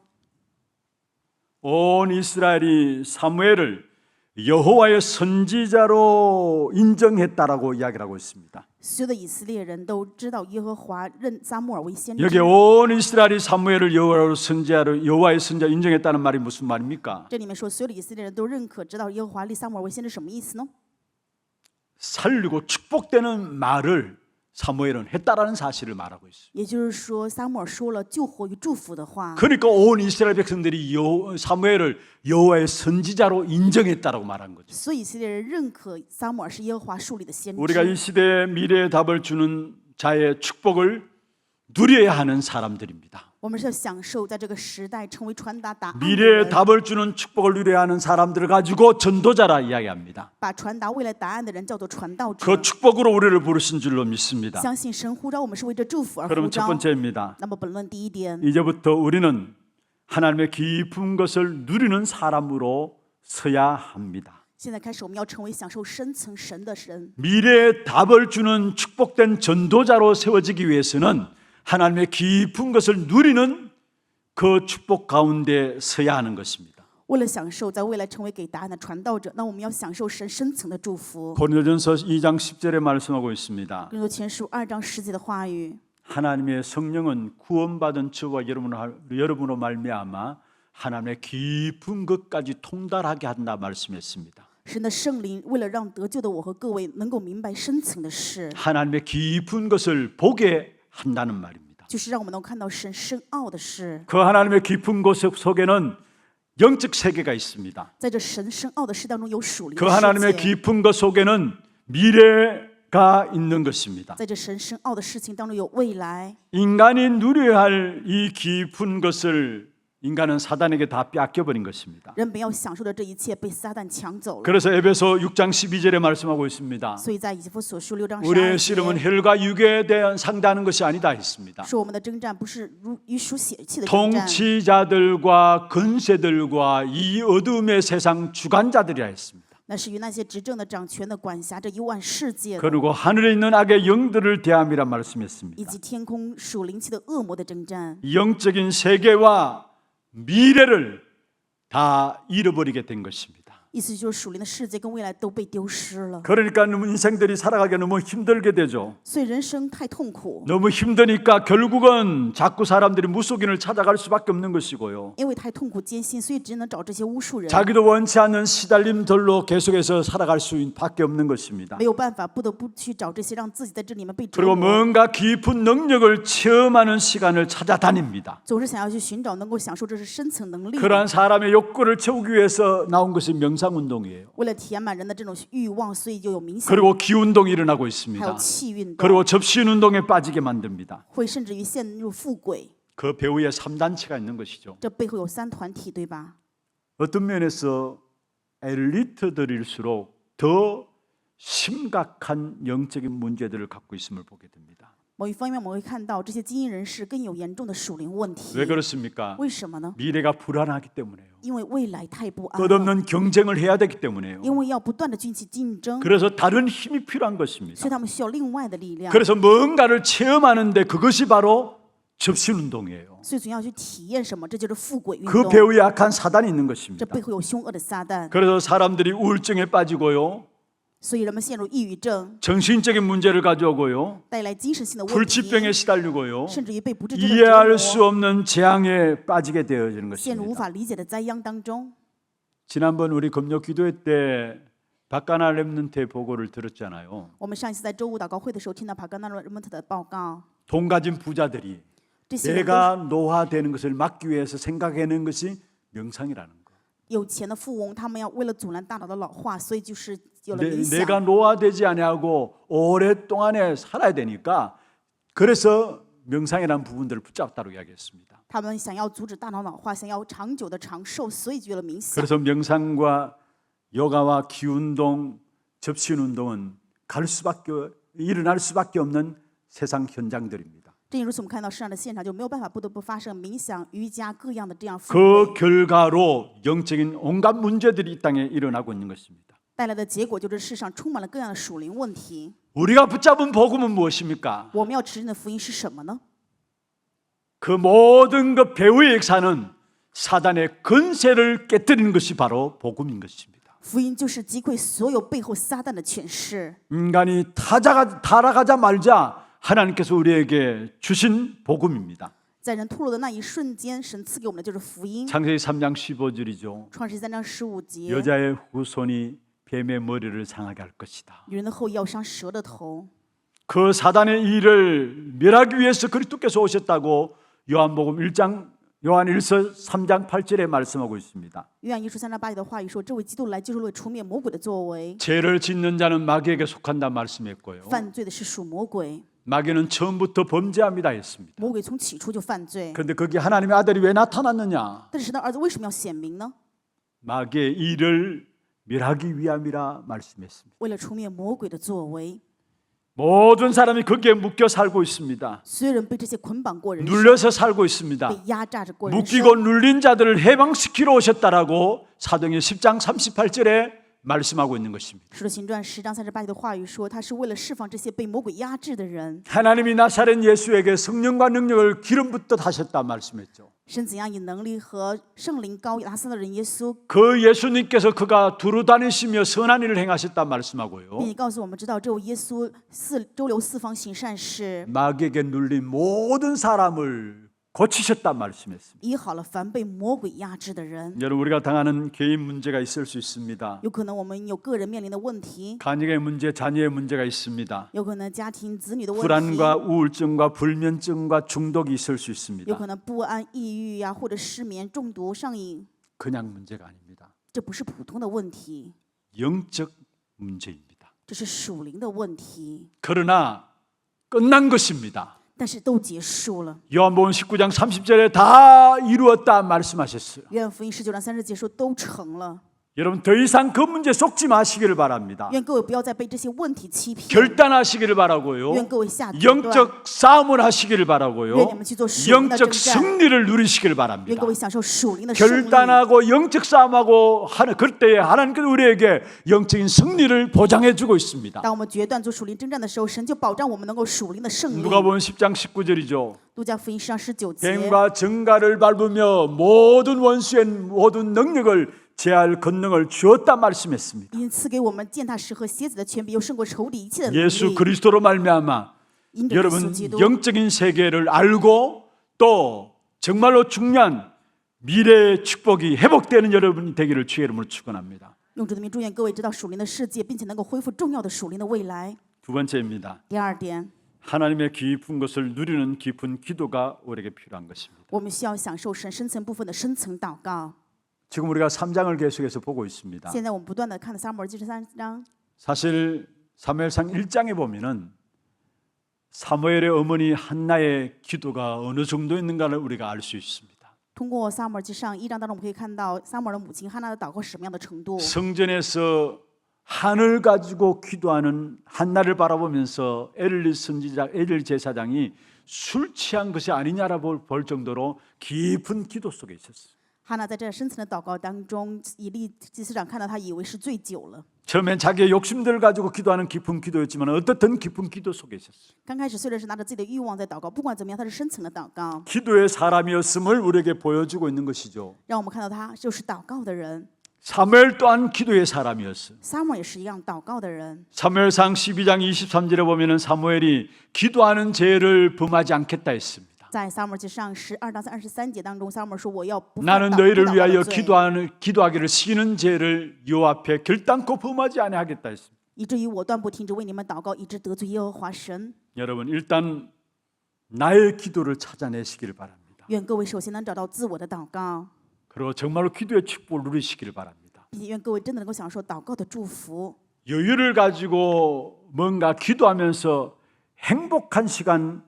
온 이스라엘이 사무엘을 여호와의 선지자로 인정했다라고 이야기를 하고 있습니다. 所有的以色列人都知道耶和华认撒母耳为先知。 여기 온 이스라엘이 사무엘을 여호와의 선지자 인정했다는 말이 무슨 말입니까? 这里面说，所有的以色列人都认可知道耶和华立撒母耳为先知，什么意思呢？ 살리고 축복되는 말을 사무엘은 했다라는 사실을 말하고 있어요. 也就是说，撒母耳说了救活与祝福的话， 그러니까 온 이스라엘 백성들이 사무엘을 여호와의 선지자로 인정했다라고 말한 거죠. 所以以色列人认可撒母耳是耶和华树立的先 우리가 이 知。 시대에 미래의 답을 주는 자의 축복을 누려야 하는 사람들입니다. 我们是要享受在这个时代成为传达答案的 미래의 人， 답을 주는 축복을 누려야 하는 사람들을 가지고 전도자라 이야기합니다. 把传达未来答案的人叫做传道者。 그 축복으로 우리를 부르신 줄로 믿습니다. 相信神呼召我们是为这祝福而呼 그러면 첫 召。 번째입니다. 那么本论第一点， 이제부터 우리는 하나님의 깊은 것을 누리는 사람으로 서야 합니다. 现在开始我们要成为享受深层神的人。 미래의 답을 주는 축복된 전도자로 세워지기 위해서는 하나님의 깊은 것을 누리는 그 축복 가운데 서야 하는 것입니다. 为了享受在未来成为给答案的传道者，那我们要享受神深层的祝福。 고린도전서 2장 10절에 말씀하고 있습니다. 哥林多前书2章10节的话语， 하나님의 성령은 구원받은 저와 여러분으로 말미암아 하나님의 깊은 것까지 통달하게 한다 말씀했습니다. 神的圣灵为了让得救的我和各位能够明白深层的事， 하나님의 깊은 것을 보게 한다는 말입니다. 就是让我们能看到神深奥的事。 그 하나님의 깊은 곳 속에는 영적 세계가 있습니다. 在这神深奥的事当中有属灵 그 的 하나님의 世界， 깊은 것 속에는 미래가 있는 것입니다. 在这神深奥的事情当中有未来。 인간이 누려야 할 이 깊은 것을 인간은 사단에게 다 빼앗겨버린 것입니다. 人本要享受的这一切被撒旦抢走了。 그래서 에베소 6장 12절에 말씀하고 있습니다. 所以在以弗所书6章 우리의 12 씨름은 节 혈과 육에 대한 상대하는 것이 아니다 했습니다. 说我们的征战不是与属血气的征战， 통치자들과 근세들과 이 어둠의 세상 주관자들이라 했습니다. 那是与那些执政的、掌权的、管辖着幽暗世界的， 그리고 하늘에 있는 악의 영들을 대함이라 以 말씀했습니다. 及天空属灵气的恶魔的征战。 영적인 세계와 미래를 다 잃어버리게 된 것입니다. 意思就是属灵的世界跟未来都被丢失了， 그러니까 인생들이 살아가기 너무 힘들게 되죠. 所以人生太痛苦， 너무 힘드니까 결국은 자꾸 사람들이 무속인을 찾아갈 수밖에 없는 것이고요. 因为太痛苦艰辛，所以只能找这些巫术人， 자기도 원치 않는 시달림들로 계속해서 살아갈 수밖에 없는 것입니다. 没有办法，不得不去找这些让自己在这里面被折 그리고 磨， 뭔가 깊은 능력을 체험하는 시간을 찾아다닙니다. 总是想要去寻找能够享受这是深层能力的。 그러한 사람의 욕구를 채우기 위해서 나온 것이 명상운동이에요. 为了填满人的这种欲望，所以就有冥想， 그리고 기운동이 일어나고 还有 있습니다. 气运动， 그리고 접신운동에 빠지게 만듭니다. 会甚至于陷入富贵。 그 배후에 3단체가 있는 것이죠. 这背后有3团体，对吧？ 어떤 면에서 엘리트들일수록 더 심각한 영적인 문제들을 갖고 있음을 보게 됩니다. 某一方面，我们会看到这些精英人士更有严重的属灵问题。 왜 그렇습니까? 为什么呢？ 미래가 불안하기 때문에요. 因为未来太不安了， 끝없는 경쟁을 해야 되기 때문에요. 因为要不断的进行竞争， 그래서 다른 힘이 필요한 所 것입니다. 以他们需要另外的力量。 그래서 뭔가를 체험하는데 그것이 바로 접신운동이에요. 所以总要去体验什么，这就是富贵运 그 动。 배후에 악한 사단이 있는 这 것입니다. 背后有凶恶的撒旦， 그래서 사람들이 우울증에 빠지고요. 所以人们陷入抑郁症， 정신적인 문제를 가져오고요. 带来精神性的问题， 불치병에 시달리고요. 甚至于被不治之症 이해할 折 수 磨， 없는 재앙에 빠지게 되어지는 陷入无 것입니다. 法理解的灾殃当中。 지난번 우리 금요 기도회 때 바카나 렘넌트의 보고를 들었잖아요. 我们上一次在周五祷告会的时候，听到帕甘纳罗人们特的报告， 돈 가진 부자들이 这些人都 내가 노화되는 것을 막기 위해서 생각해낸 것이 명상이라는 거. 有钱的富翁，他们要为了阻拦大脑的老化，所以就是有了冥 내가 想。 노화되지 아니하고 오랫동안에 살아야 되니까 그래서 명상이라는 부분들을 붙잡았다고 이야기했습니다. 他们想要阻止大脑老化，想要长久的长寿，所以就有了冥想。 그래서 명상과 요가와 기운동, 접신운동은 일어날 수밖에 없는 세상 현장들입니다. 正如此，我们看到世上的现场就没有办法不得不发生冥想、瑜伽各样的这样富 그 贵， 결과로 영적인 온갖 문제들이 이 땅에 일어나고 있는 것입니다. 带来的结果就是世上充满了各样的属灵问题。 우리가 붙잡은 복음은 무엇입니까? 我们要持定的福音是什么呢？ 그 모든 그 배후의 역사는 사단의 근세를 깨뜨리는 것이 바로 복음인 것입니다. 福音就是击溃所有背后撒旦的权势。 인간이 타락하자 말자 하나님께서 우리에게 주신 복음입니다. 在人堕落的那一瞬间，神赐给我们的就是福音。 창세기 3장 15절이죠. 创世记3章15节， 여자의 후손이 뱀의 머리를 상하게 할 것이다. 女人的后裔要伤蛇的头。 그 사단의 일을 멸하기 위해서 그리스도께서 오셨다고 요한 1서 3장 8절에 말씀하고 있습니다. 约翰一书3章8节的话语说：“这位基督来就是为除灭魔鬼的作为。 죄를 짓는 자는 마귀에게 속한다 말씀했고요. 犯罪的是属魔鬼， 마귀는 처음부터 범죄합니다 했습니다. 魔鬼从起初就犯罪。 그런데 거기 하나님의 아들이 왜 나타났느냐? 但是神的儿子为什么要显明呢？ 마귀의 일을 멸하기 위함이라 말씀했습니다. 为了除灭魔鬼的作为。 모든 사람이 거기에 묶여 살고 있습니다. 所有人被这些捆绑过人生， 눌려서 살고 있습니다. 被压榨着过人生。 묶이고 눌린 자들을 해방시키러 오셨다라고 사도행전 10장 38절에 말씀하고 있는 것입니다. 使徒行传10章38节的话语说，他是为了释放这些被魔鬼压制的人。 하나님이 나사렛 예수에게 성령과 능력을 기름 붓듯 하셨다 말씀했죠. 神怎样以能力和圣灵高拿撒勒人耶稣， 그 예수님께서 그가 두루 다니시며 선한 일을 행하셨다 말씀하고요. 并且告诉我们知道，这位耶稣周流四方行善事， 마귀에게 눌린 모든 사람을 고치셨다 말씀했습니다. 医好了凡被魔鬼压制的人。 여러분 우리가 당하는 개인 문제가 있을 수 있습니다. 有可能我们有个人面临的问题， 가정의 문제, 자녀의 문제가 있습니다. 有可能家庭子女的问题， 불안과 우울증과 불면증과 중독이 있을 수 有 있습니다. 可能不安、抑郁呀、或者失眠、中毒、上瘾， 그냥 문제가 아닙니다. 这不是普通的问题， 영적 문제입니다. 这是属灵的问题。 그러나 끝난 것입니다. 但是都结束了。 요한복음 19장 30절에 다 이루었다 말씀하셨어요. 约翰福音19章30节说都成了。 여러분 더 이상 그 문제 속지 마시기를 바랍니다. 愿各位不要再被这些问题欺骗。 결단하시기를 바라고요. 愿各位下决断。 영적 싸움을 하시기를 바라고요. 愿你们去做属灵的征 영적 战。 승리를 누리시기를 愿 바랍니다. 各位享受属灵的胜利。 결단하고 영적 싸움하고 하는 그때에 하나님께서 우리에게 영적인 승리를 보장해 주고 있습니다. 当我们决断做属灵征战的时候，神就保障我们能够属灵的胜利。 누가복음 10장 19절이죠. 路加福音10章19节。 뱀과 정갈을 밟으며 모든 원수의 모든 능력을 제할 권능을 주었다 말씀했습니다. 因赐给我们践踏石和蝎子的权柄，又胜过仇敌一切的能 예수 力。 그리스도로 말미암아 因着耶稣 여러분 基督， 영적인 세계를 알고 또 정말로 중요한 미래의 축복이 회복되는 여러분이 되기를 주의 이름으로 축원합니다. 用主的名祝愿各位知道属灵的世界，并且能够恢复重要的属灵的未来。 두 번째입니다. 第二点， 하나님의 깊은 것을 누리는 깊은 기도가 우리에게 필요한 것입니다. 我们需要享受神深层部分的深层祷告。 지금 우리가 3장을 계속해서 보고 있습니다. 现在我们不断的看撒母耳记3章， 사실 사무엘상 1장에 보면은 사무엘의 어머니 한나의 기도가 어느 정도였는가를 우리가 알 수 있습니다. 通过撒母耳记上1章当中，我们可以看到撒母耳的母亲哈娜的祷告是什么样的程度。 성전에서 한을 가지고 기도하는 한나를 바라보면서 엘리 선지자, 엘리 제사장이 술 취한 것이 아니냐라고 볼 정도로 깊은 기도 속에 있었어요. 哈娜在这深层的祷告当中，以利祭司长看到他，以为是醉酒了。 처음엔 자기의 욕심들을 가지고 기도하는 깊은 기도였지만 어떻든 깊은 기도 속에 있었어요. 刚开始虽然是拿着自己的欲望在祷告，不管怎么样，他是深层的祷告， 기도의 사람이었음을 우리에게 보여주고 있는 것이죠. 让我们看到他就是祷告的人。 사무엘 또한 기도의 사람이었어요. 撒母耳也是一样祷告的人。 사무엘상 12장 23절에 보면은 사무엘이 기도하는 죄를 범하지 않겠다 했습니다. 在撒母耳记上12章23节当中，撒母耳说：“我要不犯 나는 祷 너희를 不祷告 위하여 的罪， 기도하기를 시키는 죄를 여호와 앞에 결단코 범하지 아니하겠다 했습니다. 以至于我断不停止为你们祷告，以致得罪耶和华神。 여러분 일단 나의 기도를 찾아내시기를 바랍니다. 愿各位首先能找到自我的祷告， 그리고 정말로 기도의 축복을 누리시기를 바랍니다. 并且愿各位真的能够享受祷告的祝福。 여유를 가지고 뭔가 기도하면서 행복한 시간,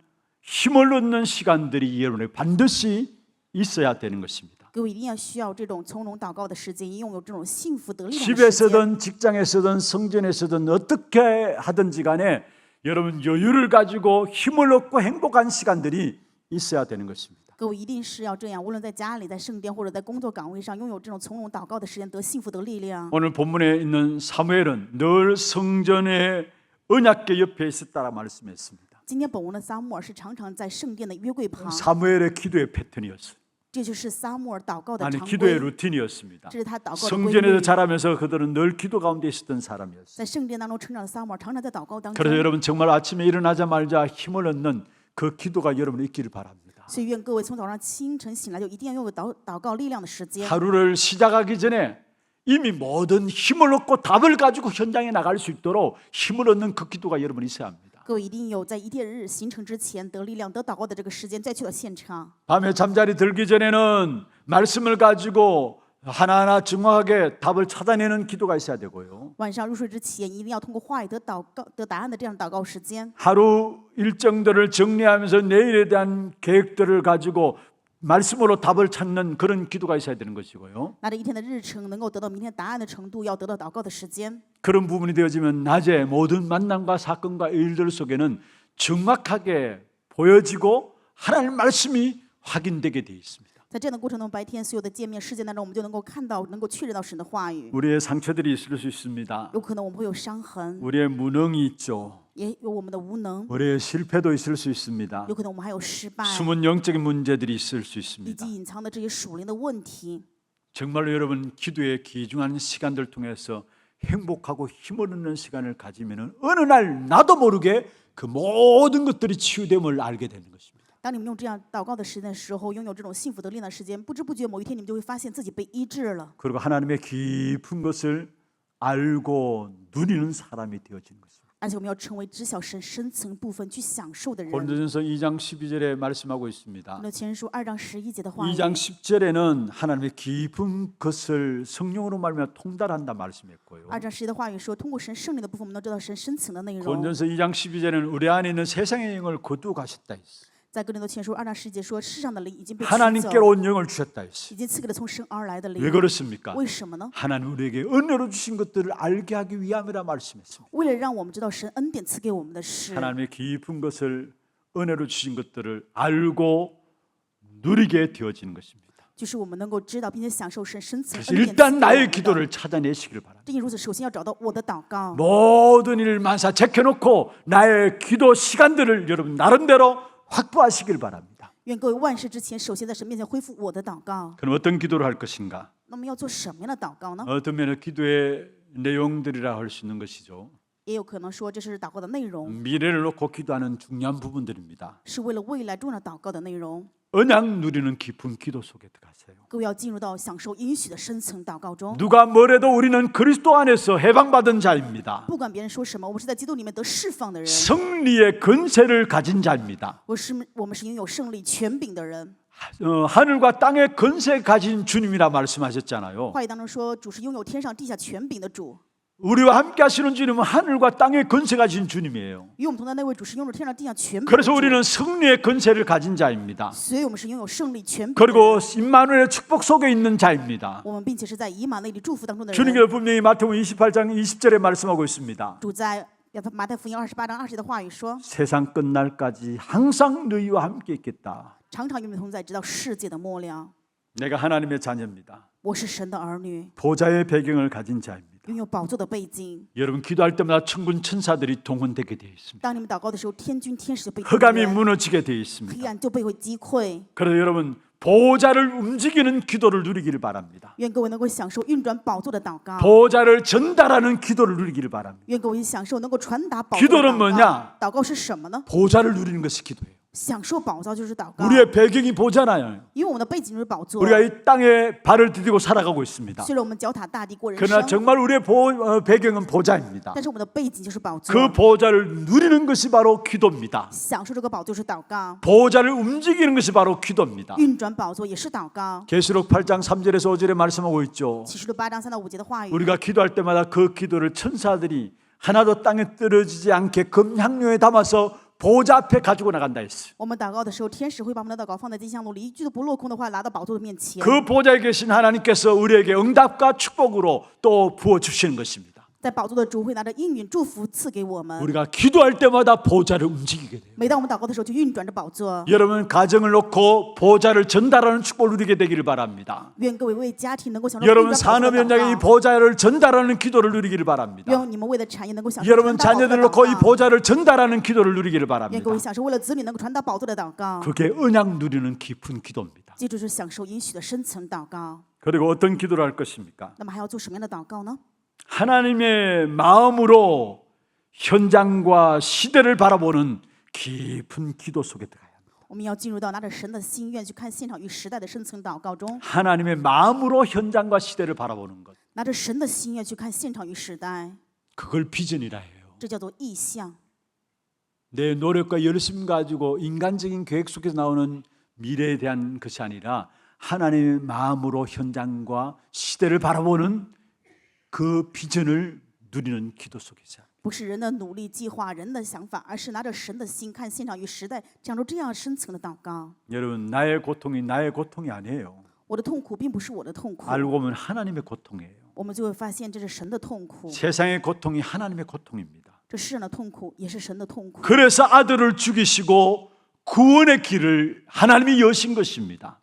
힘을 얻는 시간들이 여러분에게 반드시 있어야 되는 것입니다. 各位一定要需要这种从容祷告的时间，拥有这种幸福得力的时间。 집에서든 직장에서든 성전에서든 어떻게 하든지 간에 여러분 여유를 가지고 힘을 얻고 행복한 시간들이 있어야 되는 것입니다. 各位一定是要这样，无论在家里、在圣殿或者在工作岗位上，拥有这种从容祷告的时间，得幸福得力量。 오늘 본문에 있는 사무엘은 늘 성전의 언약궤 옆에 있었다라 말씀했습니다. 今天本文的撒母耳是常常在圣殿的约柜旁， 사무엘의 기도의 패턴이었어요. 这就是撒母耳祷告的 아니 常 기도의 规， 루틴이었습니다. 这是他祷告的规 성전에서 律。 자라면서 그들은 늘 기도 가운데 있었던 사람이었어요. 在圣殿当中成长的撒母耳，常常在祷告当中。 그래서 여러분 정말 아침에 일어나자마자 힘을 얻는 그 기도가 여러분 있기를 바랍니다. 所以愿各位从早上清晨醒来就一定要拥有祷告力量的时间。 하루를 시작하기 전에 이미 모든 힘을 얻고 답을 가지고 현장에 나갈 수 있도록 힘을 얻는 그 기도가 여러분 있어야 합니다. 各位一定有在一天日形成之前得力量、得祷告的这个时间，再去到现场。 밤에 잠자리 들기 전에는 말씀을 가지고 하나하나 정확하게 답을 찾아내는 기도가 있어야 되고요. 晚上入睡之前，一定要通过话语得答案的这样祷告时间。 하루 일정들을 정리하면서 내일에 대한 계획들을 가지고 말씀으로 답을 찾는 그런 기도가 있어야 되는 것이고요. 拿着一天的日程，能够得到明天答案的程度，要得到祷告的时间。 그런 부분이 되어지면 낮에 모든 만남과 사건과 일들 속에는 정확하게 보여지고 하나님 말씀이 확인되게 되어 있습니다. 在这样的过程中，白天所有的见面事件当中，我们就能够看到、能够确认到神的话语。 우리의 상처들이 있을 수 있습니다. 有可能我们会有伤痕， 우리의 무능이 있죠. 也有我们的无能， 우리의 실패도 있을 수 있습니다. 有可能我们还有失败， 숨은 영적인 문제들이 있을 수 以 있습니다. 及隐藏的这些属灵的问题。 정말로 여러분 기도의 귀중한 시간들 통해서 행복하고 힘을 얻는 시간을 가지면 어느 날 나도 모르게 그 모든 것들이 치유됨을 알게 되는 것입니다. 当你们用这样祷告的时间的时候，拥有这种幸福得力量的时间，不知不觉某一天你们就会发现自己被医治了， 그리고 하나님의 깊은 것을 알고 누리는 사람이 되어지는 것입니다. 而且我们要成为知晓神深层部分去享受的人。 고린도전서 2장 12절에 말씀하고 있습니다. 那前书2章11节的话语， 2장 10절에는 하나님의 깊은 것을 성령으로 말미암아 통달한다 말씀했고요. 2章11节的话语说，通过神圣灵的部分，我们能知道神深层的内容。 고린도전서 2장 12절에는 우리 안에 있는 세상의 영을 거두어 가셨다 했어요. 在哥林多前书2章11节说，世上的灵已经被取 하나님께로 走， 온 영을 주셨다 했어요. 已经赐给了从神而来的灵 왜 。 그렇습니까? 为什么呢？ 하나님 우리에게 은혜로 주신 것들을 알게 하기 위함이라 말씀했습니다. 为了让我们知道神恩典赐给我们的事， 하나님의 깊은 것을 은혜로 주신 것들을 알고 누리게 되어지는 것입니다. 就是我们能够知道并且享受神深层 그래서 恩典赐给 일단 我们 나의 的。 기도를 찾아내시기를 바랍니다. 正因如此，首先要找到我的祷告。 모든 일을 만사 제껴놓고 나의 기도 시간들을 여러분 나름대로 확보하시길 바랍니다. 愿各位万事之前，首先在神面前恢复我的祷告。 그럼 어떤 기도를 할 것인가? 那么要做什么样的祷告呢？ 어떤 면에 기도의 내용들이라 할 수 있는 것이죠. 也有可能说这是祷告的内容， 미래를 놓고 기도하는 중요한 부분들입니다. 是为了未来重要祷告的内容。 언약 누리는 깊은 기도 속에 들어가세요. 各位要进入到享受应许的深层祷告中。 누가 뭐래도 우리는 그리스도 안에서 해방받은 자입니다. 不管别人说什么，我们是在基督里面得释放的人， 승리의 근세를 가진 자입니다. 我们是拥有胜利权柄的人。 하늘과 땅의 근세 가진 주님이라 말씀하셨잖아요. 话语当中说，主是拥有天上地下权柄的主， 우리와 함께 하시는 주님은 하늘과 땅의 근세 가진 주님이에요. 与我们同在那位主是拥有天上地下权柄的 그래서 主。 우리는 승리의 근세를 가진 자입니다. 所以我们是拥有胜利权柄的人， 그리고 임마누엘의 축복 속에 있는 자입니다. 我们并且是在以马内利祝福当中的人。 주님께서 분명히 마태복음 28장 20절에 말씀하고 있습니다. 主在马太福音28章20节的话语说， 세상 끝날까지 항상 너희와 함께 있겠다. 常常与你们同在，直到世界的末了。 내가 하나님의 자녀입니다. 我是神的儿女， 보좌의 배경을 가진 자입니다. 拥有宝座的背景。 여러분 기도할 때마다 천군 천사들이 동원되게 되어 있습니다. 当你们祷告的时候，天君天使就被 흑암이 动员， 무너지게 되어 黑 있습니다. 暗就被会击溃。 그래서 여러분 보좌를 움직이는 기도를 누리기를 바랍니다. 愿各位能够享受运转宝座的祷告， 보좌를 전달하는 기도를 누리기를 바랍니다. 愿各位享受能够传达宝座的 기도는 祷 뭐냐? 告。祷告是什么呢？ 보좌를 누리는 것이 기도예요. 享受宝座就是祷告， 우리의 배경이 보잖아요. 因为我们的背景就是宝座。 우리가 이 땅에 발을 디디고 살아가고 있습니다. 虽然我们脚踏大地过人 그러나 生， 정말 우리의 배경은 보좌입니다. 但是我们的背景就是宝座。 그 보좌를 누리는 것이 바로 기도입니다. 享受这个宝座是祷告， 보좌를 움직이는 것이 바로 기도입니다. 运转宝座也是祷告。 계시록 8장 3절에서 5절에 말씀하고 있죠. 启示录8章3到5节的话语， 우리가 기도할 때마다 그 기도를 천사들이 하나도 땅에 떨어지지 않게 금향료에 담아서 보좌 앞에 가지고 나간다 했어요. 我们祷告的时候，天使会把我们的祷告放在金香炉里，一句都不落空的话拿到宝座的面前。 그 보좌에 계신 하나님께서 우리에게 응답과 축복으로 또 부어 주시는 것입니다. 在宝座的主会拿着应允祝福赐给我们。 우리가 기도할 때마다 보좌를 움직이게 돼요. 每当我们祷告的时候，就运转着宝座。 여러분 가정을 놓고 보좌를 전달하는 축복을 누리게 되기를 바랍니다. 愿各位为家庭能够享受运 여러분 转宝座 산업 的 현장에 이 祷告。 보좌를 전달하는 기도를 누리기를 바랍니다. 愿你们为了产业能够享受 여러분 传达宝座的 자녀들 祷 놓고 이 告。 보좌를 전달하는 기도를 누리기를 愿 바랍니다. 各位享受为了子女能够传达宝座的祷告。 그게 언약 누리는 깊은 기도입니다. 接着是享受应许的深层祷告。 그리고 어떤 기도를 할 것입니까? 那么还要做什么样的祷告呢？ 하나님의 마음으로 현장과 시대를 바라보는 깊은 기도 속에 들어가야 합니다. 我们要进入到拿着神的心愿去看现场与时代的深层祷告中， 하나님의 마음으로 현장과 시대를 바라보는 것, 拿着神的心愿去看现场与时代， 그걸 비전이라 해요. 这叫做意象。 내 노력과 열심 가지고 인간적인 계획 속에서 나오는 미래에 대한 것이 아니라 하나님의 마음으로 현장과 시대를 바라보는 그 비전을 누리는 기도 속에서 不是人的努力、计划、人的想法，而是拿着神的心看现场与时代，讲出这样深层的祷告。 여러분 나의 고통이 아니에요. 我的痛苦并不是我的痛苦， 알고 보면 하나님의 고통이에요. 我们就会发现这是神的痛苦， 세상의 고통이 하나님의 고통입니다. 这世上的痛苦也是神的痛苦。 그래서 아들을 죽이시고 구원의 길을 하나님이 여신 것입니다.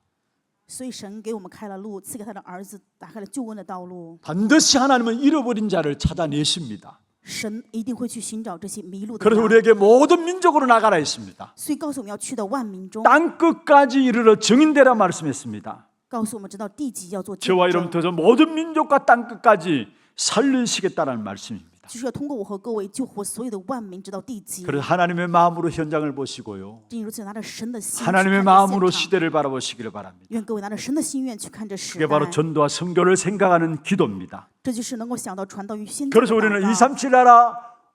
所以神给我们开了路，赐给他的儿子打开了救恩的道路。 반드시 하나님은 잃어버린 자를 찾아내십니다. 神一定会去寻找这些迷路的 그래서 羊， 우리에게 모든 민족으로 나가라 했습니다. 所以告诉我们要去到万民中， 땅 끝까지 이르러 증인되라 말씀했습니다. 告诉我们直到地极要做见 저와 证， 여러분께서 모든 민족과 땅 끝까지 살리시겠다는 말씀입니다. 就是要通过我和各位救活所有的万民，直到地极。 그래서 하나님의 마음으로 현장을 보시고요. 正如此，拿着神的心去 하나님의 看这 마음으로 现场， 시대를 바라보시기를 바랍니다. 愿各位拿着神的心愿去看这时 그게 바로 代， 전도와 선교를 생각하는 기도입니다. 这就是能够想到传道与宣教的 그래서 우리는 祷告。 237 나라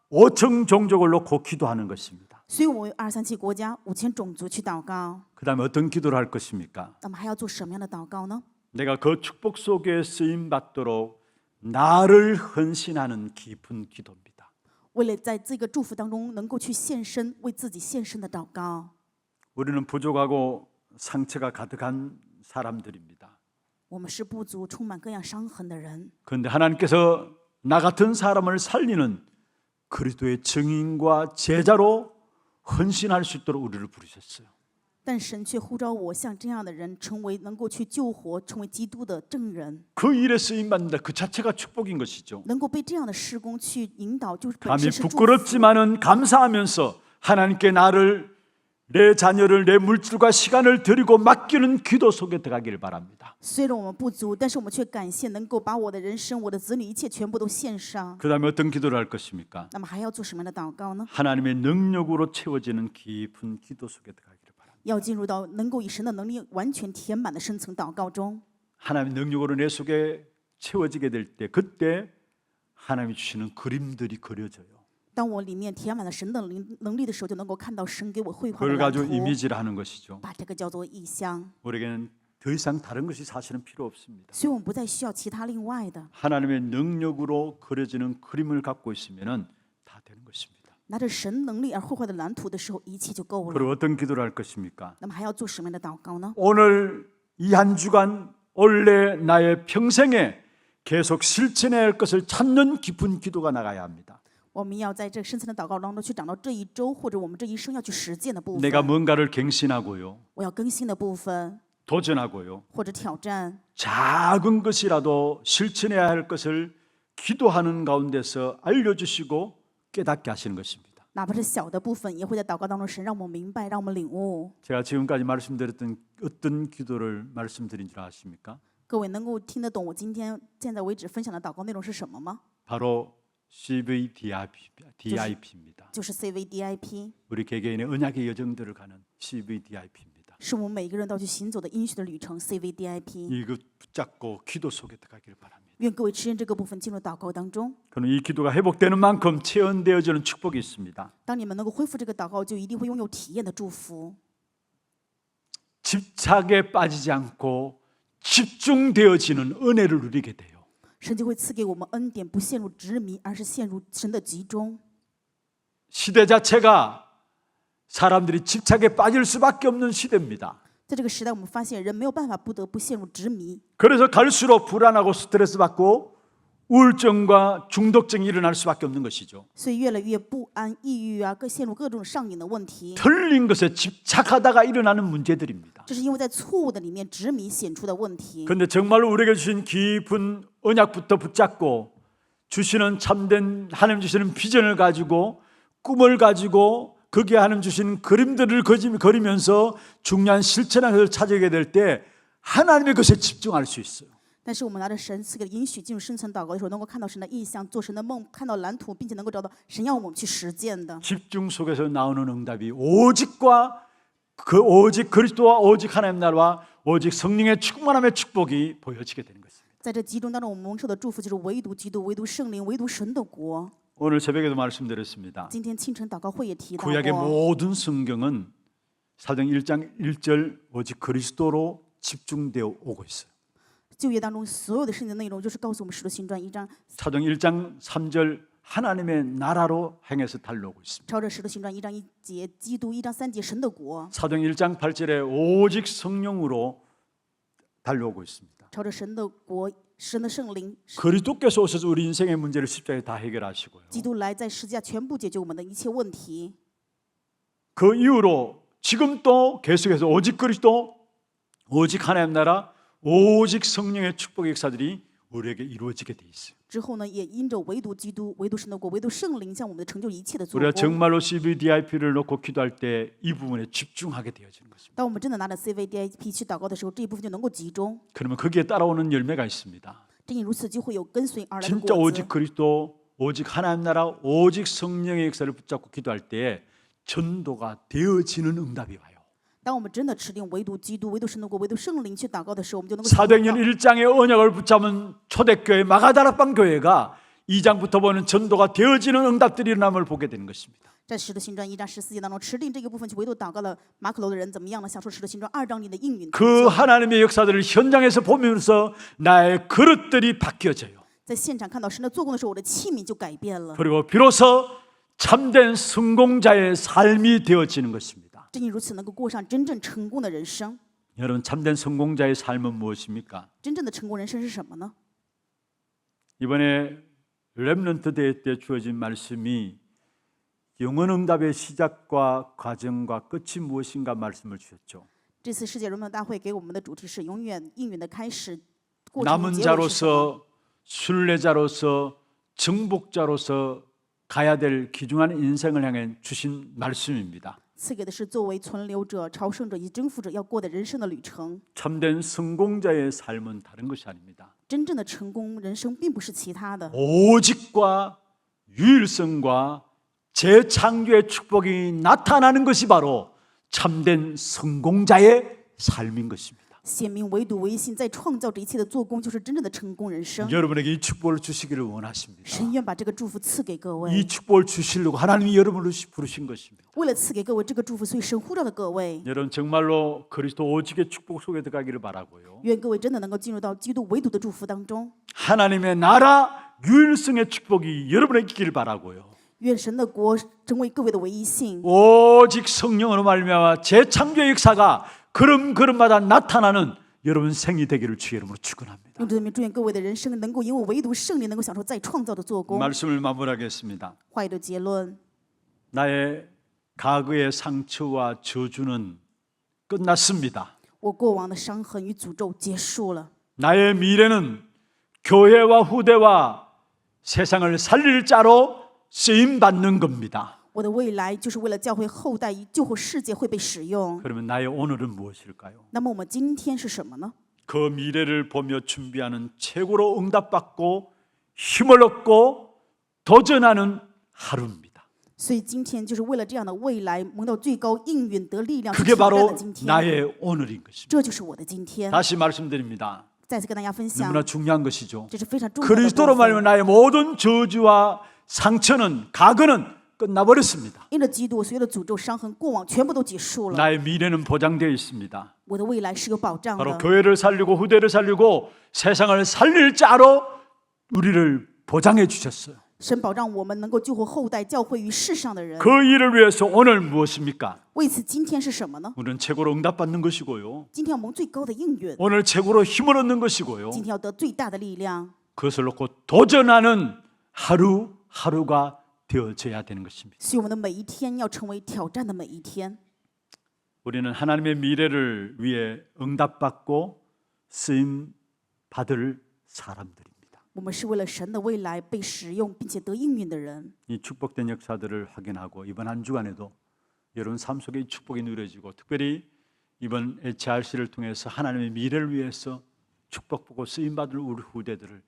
5천 종족을 놓고 기도하는 것입니다. 所以我们为237国家5000种族去祷告。 그 다음에 어떤 기도를 할 것입니까? 那么还要做什么样的祷告呢？ 내가 그 축복 속에 쓰임 받도록 나를 헌신하는 깊은 기도입니다. 为了在这个祝福当中能够去献身，为自己献身的祷告。 우리는 부족하고 상처가 가득한 사람들입니다. 我们是不足、充满各样伤痕的人， 그런데 하나님께서 나 같은 사람을 살리는 그리스도의 증인과 제자로 헌신할 수 있도록 우리를 부르셨어요. 但神却呼召我像这样的人，成为能够去救活、成为基督的证人， 그 일에 쓰임 받는다. 그 자체가 축복인 것이죠. 能够被这样的事工去引导，就是本 감히 身是祝福。 부끄럽지만은 감사하면서 하나님께 나를 내 자녀를 내 물질과 시간을 드리고 맡기는 기도 속에 들어가기를 바랍니다. 虽然我们不足，但是我们却感谢能够把我的人生、我的子女一切全部都献上。 그다음에 어떤 기도를 할 것입니까? 那么还要做什么样的祷告呢？ 하나님의 능력으로 채워지는 깊은 기도 속에 들어가기를 바랍니다. 要进入到能够以神的能力完全填满的深层祷告中。 하나님의 능력으로 내 속에 채워지게 될 때 그때 하나님이 주시는 그림들이 그려져요. 当我里面填满了神的能力的时候，就能够看到神给我绘画的 그걸 蓝 가지고 图， 이미지를 하는 것이죠. 把这个叫做意象。 우리에게는 더 이상 다른 것이 사실은 필요 없습니다. 所以我们不再需要其他另外的， 하나님의 능력으로 그려지는 그림을 갖고 있으면은 다 되는 것입니다. 拿着神能力而绘画的蓝图的时候，一切就够了。 그리고 어떤 기도를 할 것입니까? 那么还要做什么样的祷告呢？ 오늘 이 한 주간 원래 나의 평생에 계속 실천해야 할 것을 찾는 깊은 기도가 나가야 합니다. 我们要在这深层的祷告当中去找到这一周或者我们这一生要去实践的部分。 내가 뭔가를 갱신하고요. 我要更新的部分 도전하고요. 或者挑战， 작은 것이라도 실천해야 할 것을 기도하는 가운데서 알려주시고 깨닫게 하시는 것입니다. 哪怕是小的部分，也会在祷告当中神让我们明白，让我们领悟。 제가 지금까지 말씀드렸던 어떤 기도를 말씀드린 줄 아십니까? 各位能够听得懂我今天现在为止分享的祷告内容是什么吗？ 바로 CVDIP입니다. 就是 CVDIP， 우리 개개인의 언약의 여정들을 가는 CVDIP입니다. 是我们每个人都要去行走的应许的旅程 CVDIP。 이것 붙잡고 기도 속에 들어가기를 바랍니다. 愿各位持认这个部分进入祷告当中。 그는 이 기도가 회복되는 만큼 체험되어지는 축복이 있습니다. 当你们能够恢复这个祷告，就一定会拥有体验的祝福。 집착에 빠지지 않고 집중되어지는 은혜를 누리게 돼요. 神就会赐给我们恩典，不陷入执迷，而是陷入神的集中。 시대 자체가 사람들이 집착에 빠질 수밖에 없는 시대입니다. 在这个时代，我们发现人没有办法不得不陷入执迷， 그래서 갈수록 불안하고 스트레스 받고 우울증과 중독증이 일어날 수밖에 없는 것이죠. 所以越来越不安、抑郁啊，陷入各种上瘾的问题。 틀린 것에 집착하다가 일어나는 문제들입니다. 这是因为在错误的里面执迷显出的问题。 그런데 정말로 우리에게 주신 깊은 언약부터 붙잡고 주시는 참된 하나님 주시는 비전을 가지고 꿈을 가지고 거기에 하나님 주신 그림들을 그리면서 중요한 실천을 찾아가게 될 때 하나님의 것에 집중할 수 있어요. 但是我们拿着神赐给的应许进入深层祷告的时候，能够看到神的意象，做神的梦，看到蓝图，并且能够找到神要我们去实践的。 집중 속에서 나오는 응답이 오직과 오직 그리스도와 오직 하나님 나라와 오직 성령의 충만함의 축복이 보여지게 되는 것입니다. 在这集中当中，我们蒙受的祝福就是唯独基督、唯独圣灵、唯独神的国。 오늘 새벽에도 말씀드렸습니다. 今天清晨祷告会也提到 구약의 过， 모든 성경은 사도행 1장 1절 오직 그리스도로 집중되어 오고 있어요. 旧约当中所有的圣经内容，就是告诉我们《使徒行传》1章， 사도행 1장 3절 하나님의 나라로 행해서 달려오고 있습니다. 朝着《使徒行传》1章1节，基督1章3节神的国， 사도행 1장 8절에 오직 성령으로 달려오고 있습니다. 朝着神的国、神的圣灵， 그리스도께서 오셔서 우리 인생의 문제를 십자가에 다 해결하시고요. 基督来在十字架全部解决我们的一切问题。 그 이후로 지금 또 계속해서 오직 그리스도, 오직 하나님 나라, 오직 성령의 축복의 역사들이 우리에게 이루어지게 돼 있어요. 之后呢，也因着唯独基督、唯独神的国、唯独圣灵向我们的成就一切的做 우리가 工。 정말로 CVDIP를 놓고 기도할 때 이 부분에 집중하게 되어지는 것입니다. 当我们真的拿着 CVDIP 去祷告的时候，这一部分就能够集中。 그러면 거기에 따라오는 열매가 있습니다. 正因如此，就会有跟随而来的 진짜 果 오직 子。 그리스도, 오직 하나님 나라, 오직 성령의 역사를 붙잡고 기도할 때에 전도가 되어지는 응답이 와요. 当我们真的持定唯独基督、唯独神的国、唯独聖靈去祷告的时候，我们就能够 사도행전 祷告 1장의 언약을 붙잡은 초대교회 마가다락방 교회가 2장부터 보는 전도가 되어지는 응답들이 일어남을 보게 되는 것입니다. 在使徒行传1章14节当中，持定这个部分去唯独祷告了马可楼的人怎么样呢？享受使徒行传2章里的应允。 그 하나님의 역사들을 현장에서 보면서 나의 그릇들이 바뀌어져요. 在现场看到神的做工的时候，我的器皿就改变了。 그리고 비로소 참된 성공자의 삶이 되어지는 것입니다. 正因如此，能够过上真正成功的人生。 여러분, 참된 성공자의 삶은 무엇입니까? 真正的成功人生是什么呢？ 이번에 렘넌트 대회 때 주어진 말씀이 영원 응답의 시작과 과정과 끝이 무엇인가 말씀을 주셨죠. 这次世界人们大会给我们的主题是永远应允的开始，过程 남은 的结尾是什么？ 자로서 순례자로서 정복자로서 가야 될 귀중한 인생을 향해 주신 말씀입니다. 赐给的是作为存留者、朝圣者以及征服者要过的人生的旅程。 참된 성공자의 삶은 다른 것이 아닙니다. 真正的成功人生并不是其他的， 오직과 유일성과 재창조의 축복이 나타나는 것이 바로 참된 성공자의 삶인 것입니다. 显明唯独唯信在创造这一切的做工，就是真正的成功人生。 여러분에게 이 축복을 주시기를 원하십니다. 神愿把这个祝福赐给各位， 이 축복을 주시려고 하나님이 여러분을 부르신 것입니다. 为了赐给各位这个祝福，所以神呼召的各位， 여러분 정말로 그리스도 오직의 축복 속에 들어가기를 바라고요. 愿各位真的能够进入到基督唯独的祝福当中。 하나님의 나라 유일성의 축복이 여러분에게 있기를 바라고요. 愿神的国成为各位的唯一性， 오직 성령으로 말미암아 재창조의 역사가 걸음걸음마다 나타나는 여러분 생이 되기를 주의 이름으로 축원합니다. 用这名祝愿各位的人生能够因为唯独圣灵能够享受再创造的做工。 말씀을 마무리하겠습니다. 话语的结论， 나의 과거의 상처와 저주는 끝났습니다. 我过往的伤痕与诅咒结束了。 나의 미래는 교회와 후대와 세상을 살릴 자로 쓰임 받는 겁니다. 我的未来就是为了教会后代以救活世界会被使用。 그러면 나의 오늘은 무엇일까요? 那么我们今天是什么呢？ 그 미래를 보며 준비하는 최고로 응답받고 힘을 얻고 도전하는 하루입니다. 所以今天就是为了这样的未来蒙到最高应允得力量去 그게 挑战 바로 的今天， 나의 오늘인 것입니다. 这就是我的今天。 다시 말씀드립니다. 再次跟大家分享， 너무나 중요한 것이죠. 这是非常重要的部 그리스도로 分。 말하면 나의 모든 저주와 상처는 과거는 끝나버렸습니다. 因着基督，我所有的诅咒、伤痕、过往全部都结束了。 나의 미래는 보장되어 있습니다. 我的未来是有保障 바로 的。 교회를 살리고 후대를 살리고 세상을 살릴 자로 우리를 보장해 주셨어요. 神保障我们能够救活后代、教会与世上的人。 그 일을 위해서 오늘 무엇입니까? 为此，今天是什么呢？ 우리는 최고로 응답받는 것이고요. 今天要蒙最高的应允， 오늘 최고로 힘을 얻는 것이고요. 今天要得最大的力量。 그것을 놓고 도전하는 하루하루가 되어져야 되는 것입니다. 所以我们的每一天要成为挑战的每一天。 우리는 하나님의 미래를 위해 응답받고 쓰임 받을 사람들입니다. 我们是为了神的未来被使用并且得应允的人。 이 축복된 역사들을 확인하고 이번 한 주간에도 여러분 삶 속에 이 축복이 누려지고 특별히 이번 HRC를 통해서 하나님의 미래를 위해서 축복받고 쓰임받을 우리 후대들을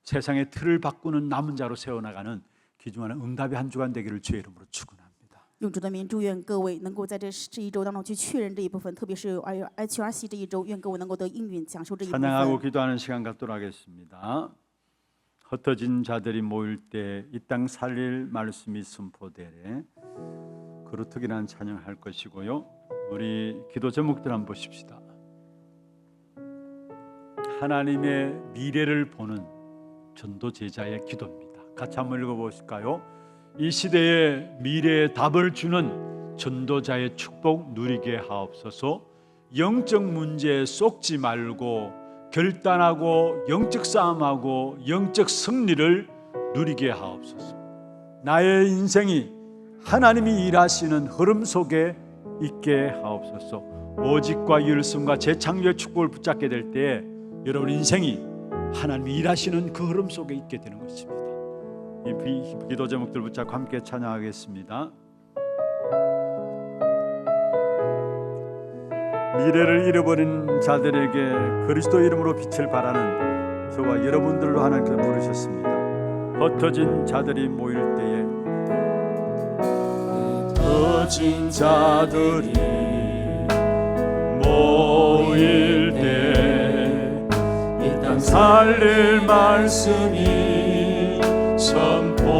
세상의 틀을 바꾸는 남은 자로 세워나가는 귀중한 응답의 한 주간 되기를 주의 이름으로 축원합니다. 用主的名祝愿各位能够在这一周当中去确认这一部分，特别是HRC 这一周，愿各位能够得应允，享受这一部 찬양하고 分。 기도하는 시간 갖도록 하겠습니다. 흩어진 자들이 모일 때 이 땅 살릴 말씀이 선포되래 거루터기라는 찬양할 것이고요. 우리 기도 제목들 한번 보십시다. 하나님의 미래를 보는 전도 제자의 기도입니다. 같이 한번 읽어보실까요? 이 시대의 미래의 답을 주는 전도자의 축복 누리게 하옵소서. 영적 문제에 쏙지 말고 결단하고 영적 싸움하고 영적 승리를 누리게 하옵소서. 나의 인생이 하나님이 일하시는 흐름 속에 있게 하옵소서. 오직과 율성과 재창조의 축복을 붙잡게 될 때에 여러분 인생이 하나님이 일하시는 그 흐름 속에 있게 되는 것입니다. 이 기도 제목들 붙잡고 함께 찬양하겠습니다. 미래를 잃어버린 자들에게 그리스도 이름으로 빛을 발하는 저와 여러분들로 하나님께서 부르셨습니다. 흩어진 자들이 모일 때에 흩어진 자들이 모일 때 이 땅 살릴 말씀이 선포되네.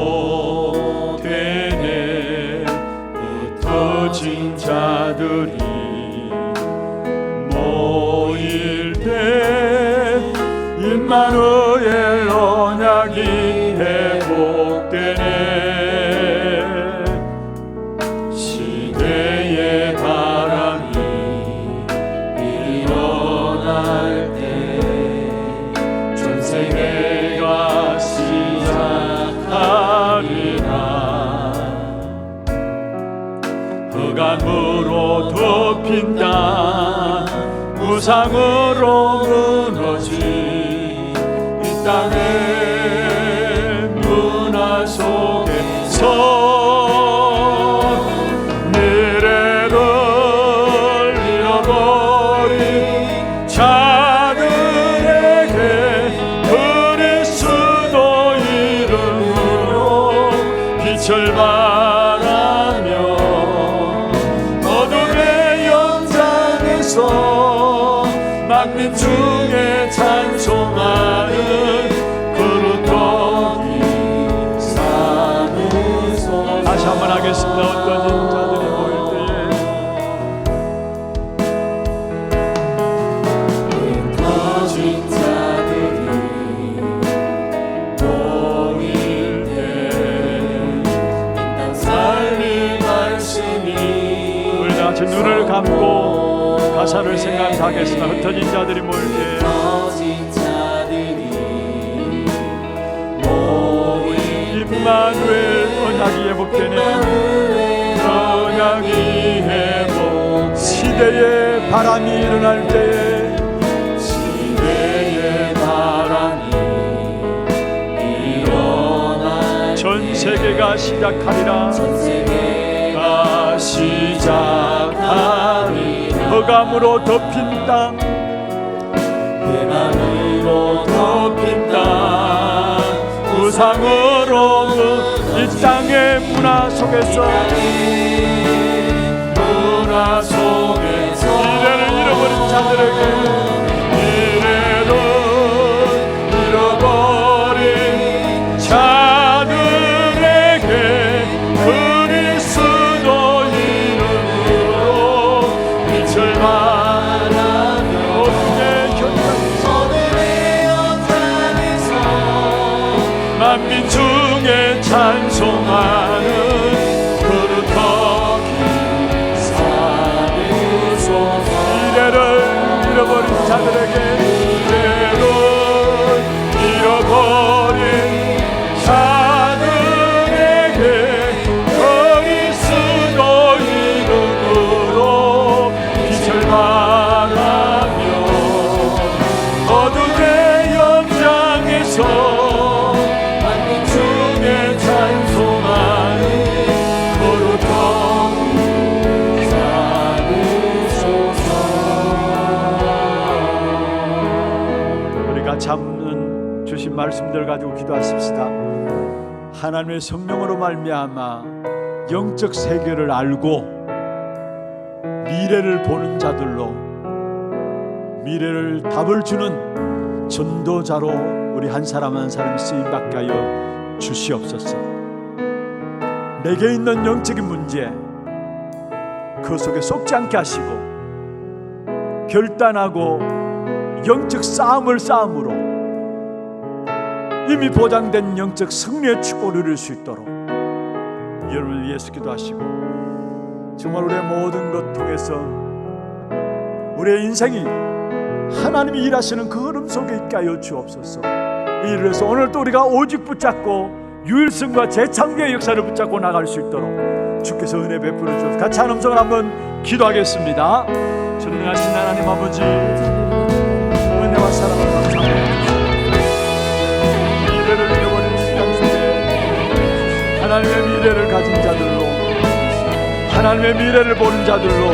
흩어진 자들이 모일 때 임마누엘 언약이 회복되네. 시대의 바람이 일어날 때 전 세계가 시작하리라. 흑암으로 덮인 땅 우상으로 무너진 이 땅의 문화 속에서 미래를 잃어버린 자들에게 그리스도 이름으로 빛을 발하며 어둠의 연장에서 만민 중에 찬송하는 그루터기 산에서 다시 한번 하겠습니다. 흩어진 자들이 모일 때에 흩어진 자들이 모일 때 이 땅 살릴 말씀이 우리 다 같이 눈을 감고 가사를 생각하면서 하겠습니다. 흩어진 자들이 모일 때 임마누엘 언약이 회복되네. 언약이 회복. 시대의 바람이 일어날 때에 시대의 바람이 일어날 전 세계가 시작하리라. 전 세계가 시작하리라. 흑암으로 덮인 땅 흑암으로 덮인 땅 우상으로 이 땅의 문화 속에서 미래를 잃어버린 자들에게 미래를 잃어버린 자들에게 그리스도 이름으로 빛을 발하며 만민 중에 찬송하는 그루터기 산에서 미래를 잃어버린 자들에게 미래를 잃어버린 자들에게 그리스도 이름으로 빛을 발하며 어둠의 연장에서 찬송하는 거룩한 산에서 참는 주신 말씀들 가지고 기도하십시다. 하나님의 성령으로 말미암아 영적 세계를 알고 미래를 보는 자들로, 미래를 답을 주는 전도자로 우리 한 사람 한 사람 쓰임받게 하여 주시옵소서. 내게 있는 영적인 문제 그 속에 속지 않게 하시고, 결단하고 영적 싸움으로 이미 보장된 영적 승리의 축복을 누릴 수 있도록 여러분을 위해서 기도하시고, 정말 우리의 모든 것 통해서 우리의 인생이 하나님이 일하시는 그 흐름 속에 있게 하여 주옵소서. 이를 위해서 오늘 또 우리가 오직 붙잡고 유일성과 재창조의 역사를 붙잡고 나갈 수 있도록 주께서 은혜 베풀어 주옵소서. 같이 한 음성을 한번 기도하겠습니다. 전능하신 하나님 아버지, 은혜와 사랑을 감사합니다. 미래를 잃어버린 시간 속에 하나님의 미래를 가진 자들로, 하나님의 미래를 보는 자들로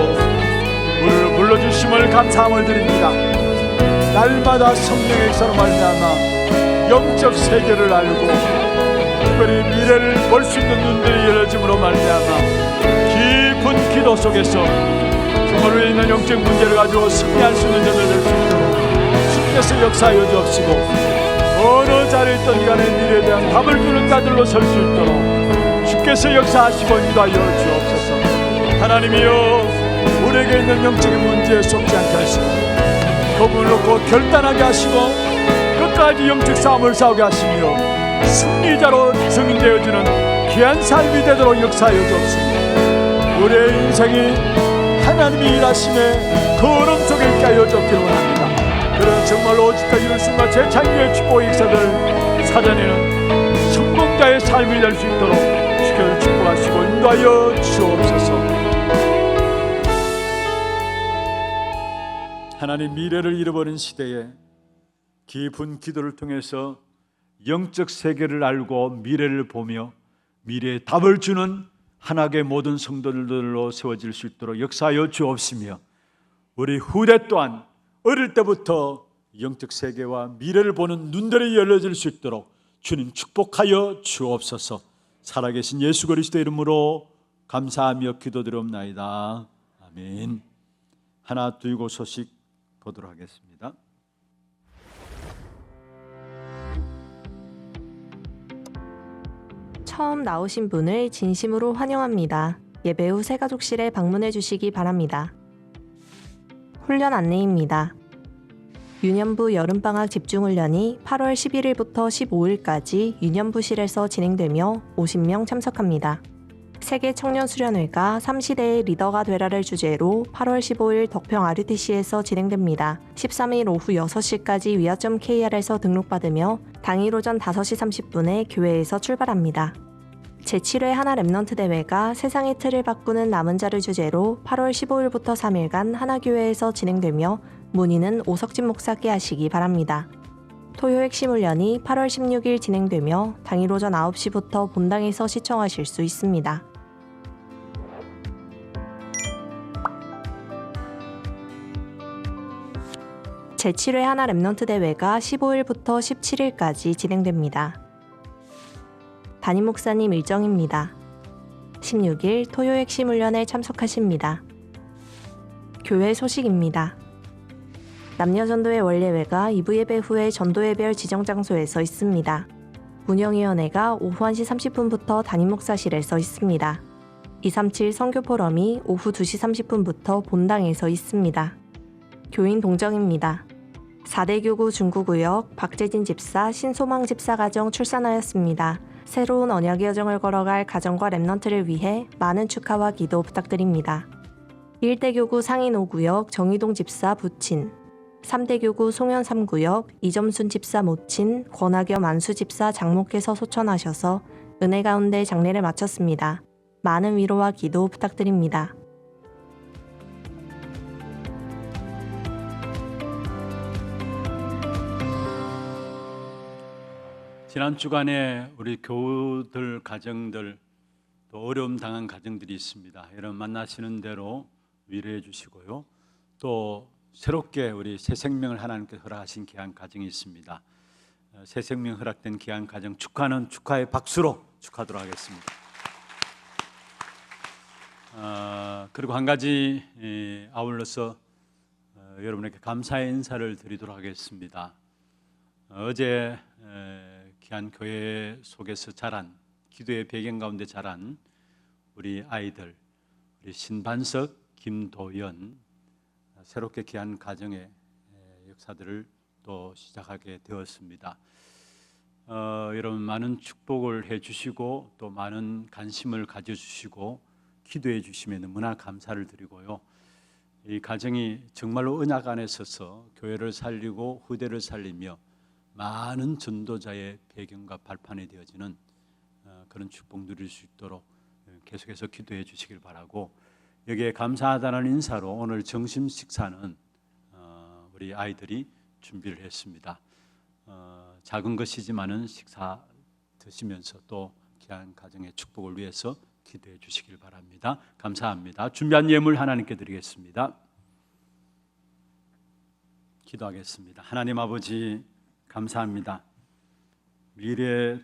우리를 불러주심을 감사함을 드립니다. 날마다 성령의 역사로 말미암아 영적 세계를 알고 특별히 미래를 볼 수 있는 눈들이 열어짐으로 말미암아 깊은 기도 속에서 정말 우리에 있는 영적 문제를 가지고 승리할 수 있는 자들 될 수 있도록 주께서 역사하여 주옵시고, 어느 자리에 있던 간의 미래에 대한 답을 주는 자들로 설 수 있도록 주께서 역사하시고 인도하여 주옵소서. 하나님이여, 우리에게 있는 영적인 문제에 속지 않게 하시고 겁을 놓고 결단하게 하시고 끝까지 영적 싸움을 싸우게 하시며 승리자로 증인되어지는 귀한 삶이 되도록 역사하여 주옵소서. 우리의 인생이 하나님이 일하심에 그 얼음 속에 있게 하여 주옵기를 원합니다. 그런 정말로 오직과 이룰수가 재창조의 축복의 역사들을 찾아내는 성공자의 삶이 될 수 있도록 주께서 축복하시고 인도하여 주옵소서. 하나님, 미래를 잃어버린 시대에 깊은 기도를 통해서 영적 세계를 알고 미래를 보며 미래의 답을 주는 하나님의 모든 성도들로 세워질 수 있도록 역사하여 주옵시며, 우리 후대 또한 어릴 때부터 영적 세계와 미래를 보는 눈들이 열려질 수 있도록 주님 축복하여 주옵소서. 살아계신 예수 그리스도 이름으로 감사하며 기도드리옵나이다. 아멘. 하나 두고 소식 보도록 하겠습니다. 처음 나오신 분을 진심으로 환영합니다. 예배 후 새가족실에 방문해 주시기 바랍니다. 훈련 안내입니다. 유년부 여름방학 집중훈련이 8월 11일부터 15일까지 유년부실에서 진행되며 50명 참석합니다. 세계청년수련회가 3시대의 리더가 되라를 주제로 8월 15일 덕평 RUTC에서 진행됩니다. 13일 오후 6시까지 위아.kr에서 등록받으며 당일 오전 5시 30분에 교회에서 출발합니다. 제7회 하나 랩넌트 대회가 세상의 틀을 바꾸는 남은 자를 주제로 8월 15일부터 3일간 하나교회에서 진행되며 문의는 오석진 목사께 하시기 바랍니다. 토요 핵심 훈련이 8월 16일 진행되며 당일 오전 9시부터 본당에서 시청하실 수 있습니다. 제7회 하나 랩넌트 대회가 15일부터 17일까지 진행됩니다. 담임 목사님 일정입니다. 16일 토요 핵심 훈련에 참석하십니다. 교회 소식입니다. 남녀전도회 원례회가 2부 예배 후에 전도회별 지정 장소에서 있습니다. 운영위원회가 오후 1시 30분부터 담임 목사실에서 있습니다. 237 선교 포럼이 오후 2시 30분부터 본당에서 있습니다. 교인 동정입니다. 4대 교구 중구구역 박재진 집사, 신소망 집사 가정 출산하였습니다. 새로운 언약의 여정을 걸어갈 가정과 랩넌트를 위해 많은 축하와 기도 부탁드립니다. 1대 교구 상인 5구역 정희동 집사 부친, 3대 교구 송현 3구역 이점순 집사 모친, 권하겸 안수 집사 장목께서 소천하셔서 은혜 가운데 장례를 마쳤습니다. 많은 위로와 기도 부탁드립니다. 지난 주간에 우리 교우들 가정들 또 어려움 당한 가정들이 있습니다. 여러분 만나시는 대로 위로해 주시고요. 또 새롭게 우리 새 생명을 하나님께서 허락하신 귀한 가정이 있습니다. 새 생명 허락된 귀한 가정 축하는 축하의 박수로 축하하도록 하겠습니다. 그리고 한 가지 아울러서 여러분에게 감사의 인사를 드리도록 하겠습니다. 어제 귀한 교회 속에서 자란, 기도의 배경 가운데 자란 우리 아이들, 우리 신반석, 김도연, 새롭게 귀한 가정의 역사들을 또 시작하게 되었습니다. 여러분 많은 축복을 해주시고 또 많은 관심을 가져주시고 기도해 주시면 너무나 감사를 드리고요. 이 가정이 정말로 언약 안에 서서 교회를 살리고 후대를 살리며 많은 전도자의 배경과 발판이 되어지는 그런 축복 누릴 수 있도록 계속해서 기도해 주시길 바라고, 여기에 감사하다는 인사로 오늘 점심 식사는 우리 아이들이 준비를 했습니다. 작은 것이지만은 식사 드시면서 또 귀한 가정의 축복을 위해서 기도해 주시길 바랍니다. 감사합니다. 준비한 예물 하나님께 드리겠습니다. 기도하겠습니다. 하나님 아버지 감사합니다. 미래의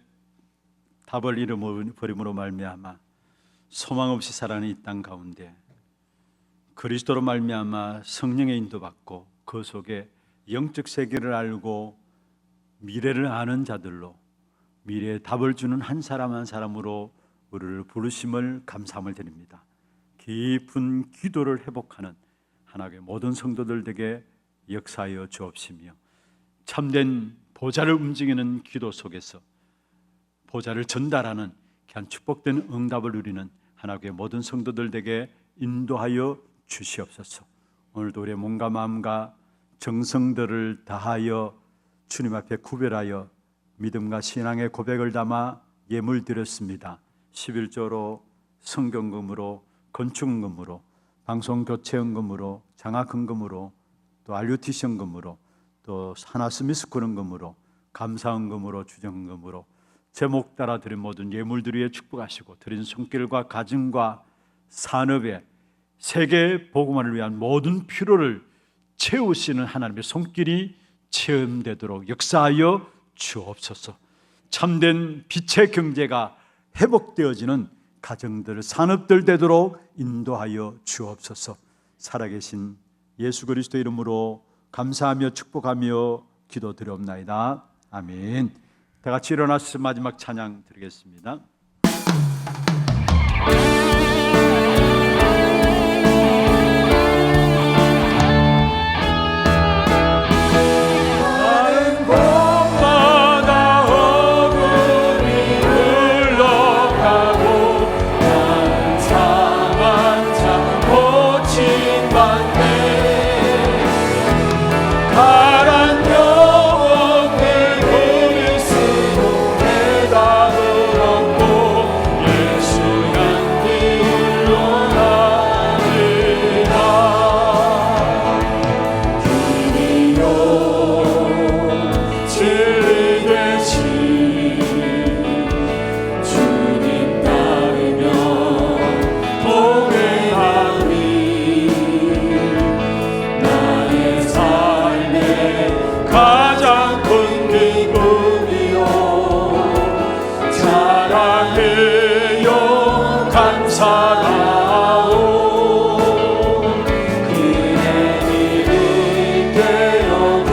답을 잃어버림으로 말미암아 소망 없이 살아가는 이 땅 가운데 그리스도로 말미암아 성령의 인도받고 그 속에 영적 세계를 알고 미래를 아는 자들로 미래의 답을 주는 한 사람 한 사람으로 우리를 부르심을 감사함을 드립니다. 깊은 기도를 회복하는 하나님의 모든 성도들 되게 역사하여 주옵시며 참된 보좌를 움직이는 기도 속에서 보좌를 전달하는 귀한 축복된 응답을 누리는 하나님의 모든 성도들 되게 인도하여 주시옵소서. 오늘도 우리의 몸과 마음과 정성들을 다하여 주님 앞에 구별하여 믿음과 신앙의 고백을 담아 예물 드렸습니다. 11조로 성경금으로 건축금으로 방송교체연금으로 장학헌금으로 또 RUTC 연금으로 또 하나스미스쿨 연금으로 감사헌금으로 주정금으로 제목 따라 드린 모든 예물들 위에 축복하시고 드린 손길과 가정과 산업에 세계 복음화를 위한 모든 필요를 채우시는 하나님의 손길이 체험되도록 역사하여 주옵소서. 참된 빛의 경제가 회복되어지는 가정들, 산업들 되도록 인도하여 주옵소서. 살아계신 예수 그리스도 이름으로 감사하며 축복하며 기도드리옵나이다. 아멘. 다 같이 일어나서 마지막 찬양 드리겠습니다. 사랑하오 그의 이름께 여기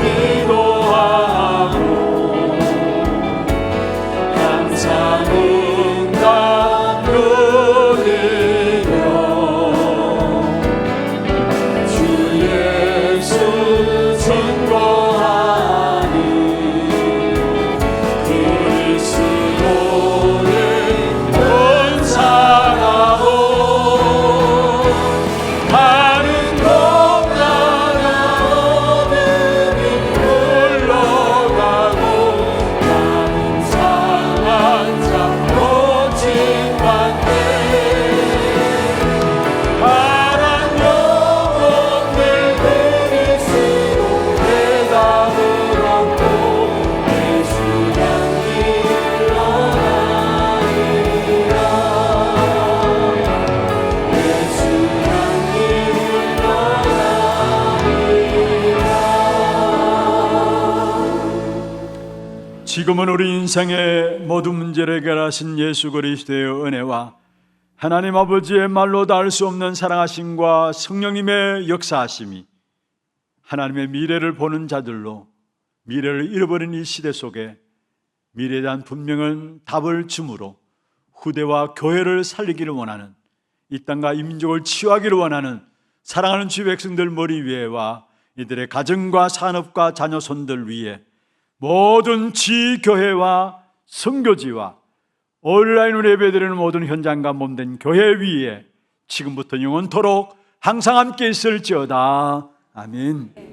지금은 우리 인생의 모든 문제를 해결하신 예수 그리스도의 은혜와 하나님 아버지의 말로 닿을 수 없는 사랑하심과 성령님의 역사하심이 하나님의 미래를 보는 자들로 미래를 잃어버린 이 시대 속에 미래에 대한 분명한 답을 주므로 후대와 교회를 살리기를 원하는, 이 땅과 이 민족을 치유하기를 원하는 사랑하는 주의 백성들 머리 위에와 이들의 가정과 산업과 자녀손들 위에 모든 지교회와 선교지와 온라인으로 예배드리는 모든 현장과 몸된 교회 위에 지금부터 영원토록 항상 함께 있을지어다. 아멘.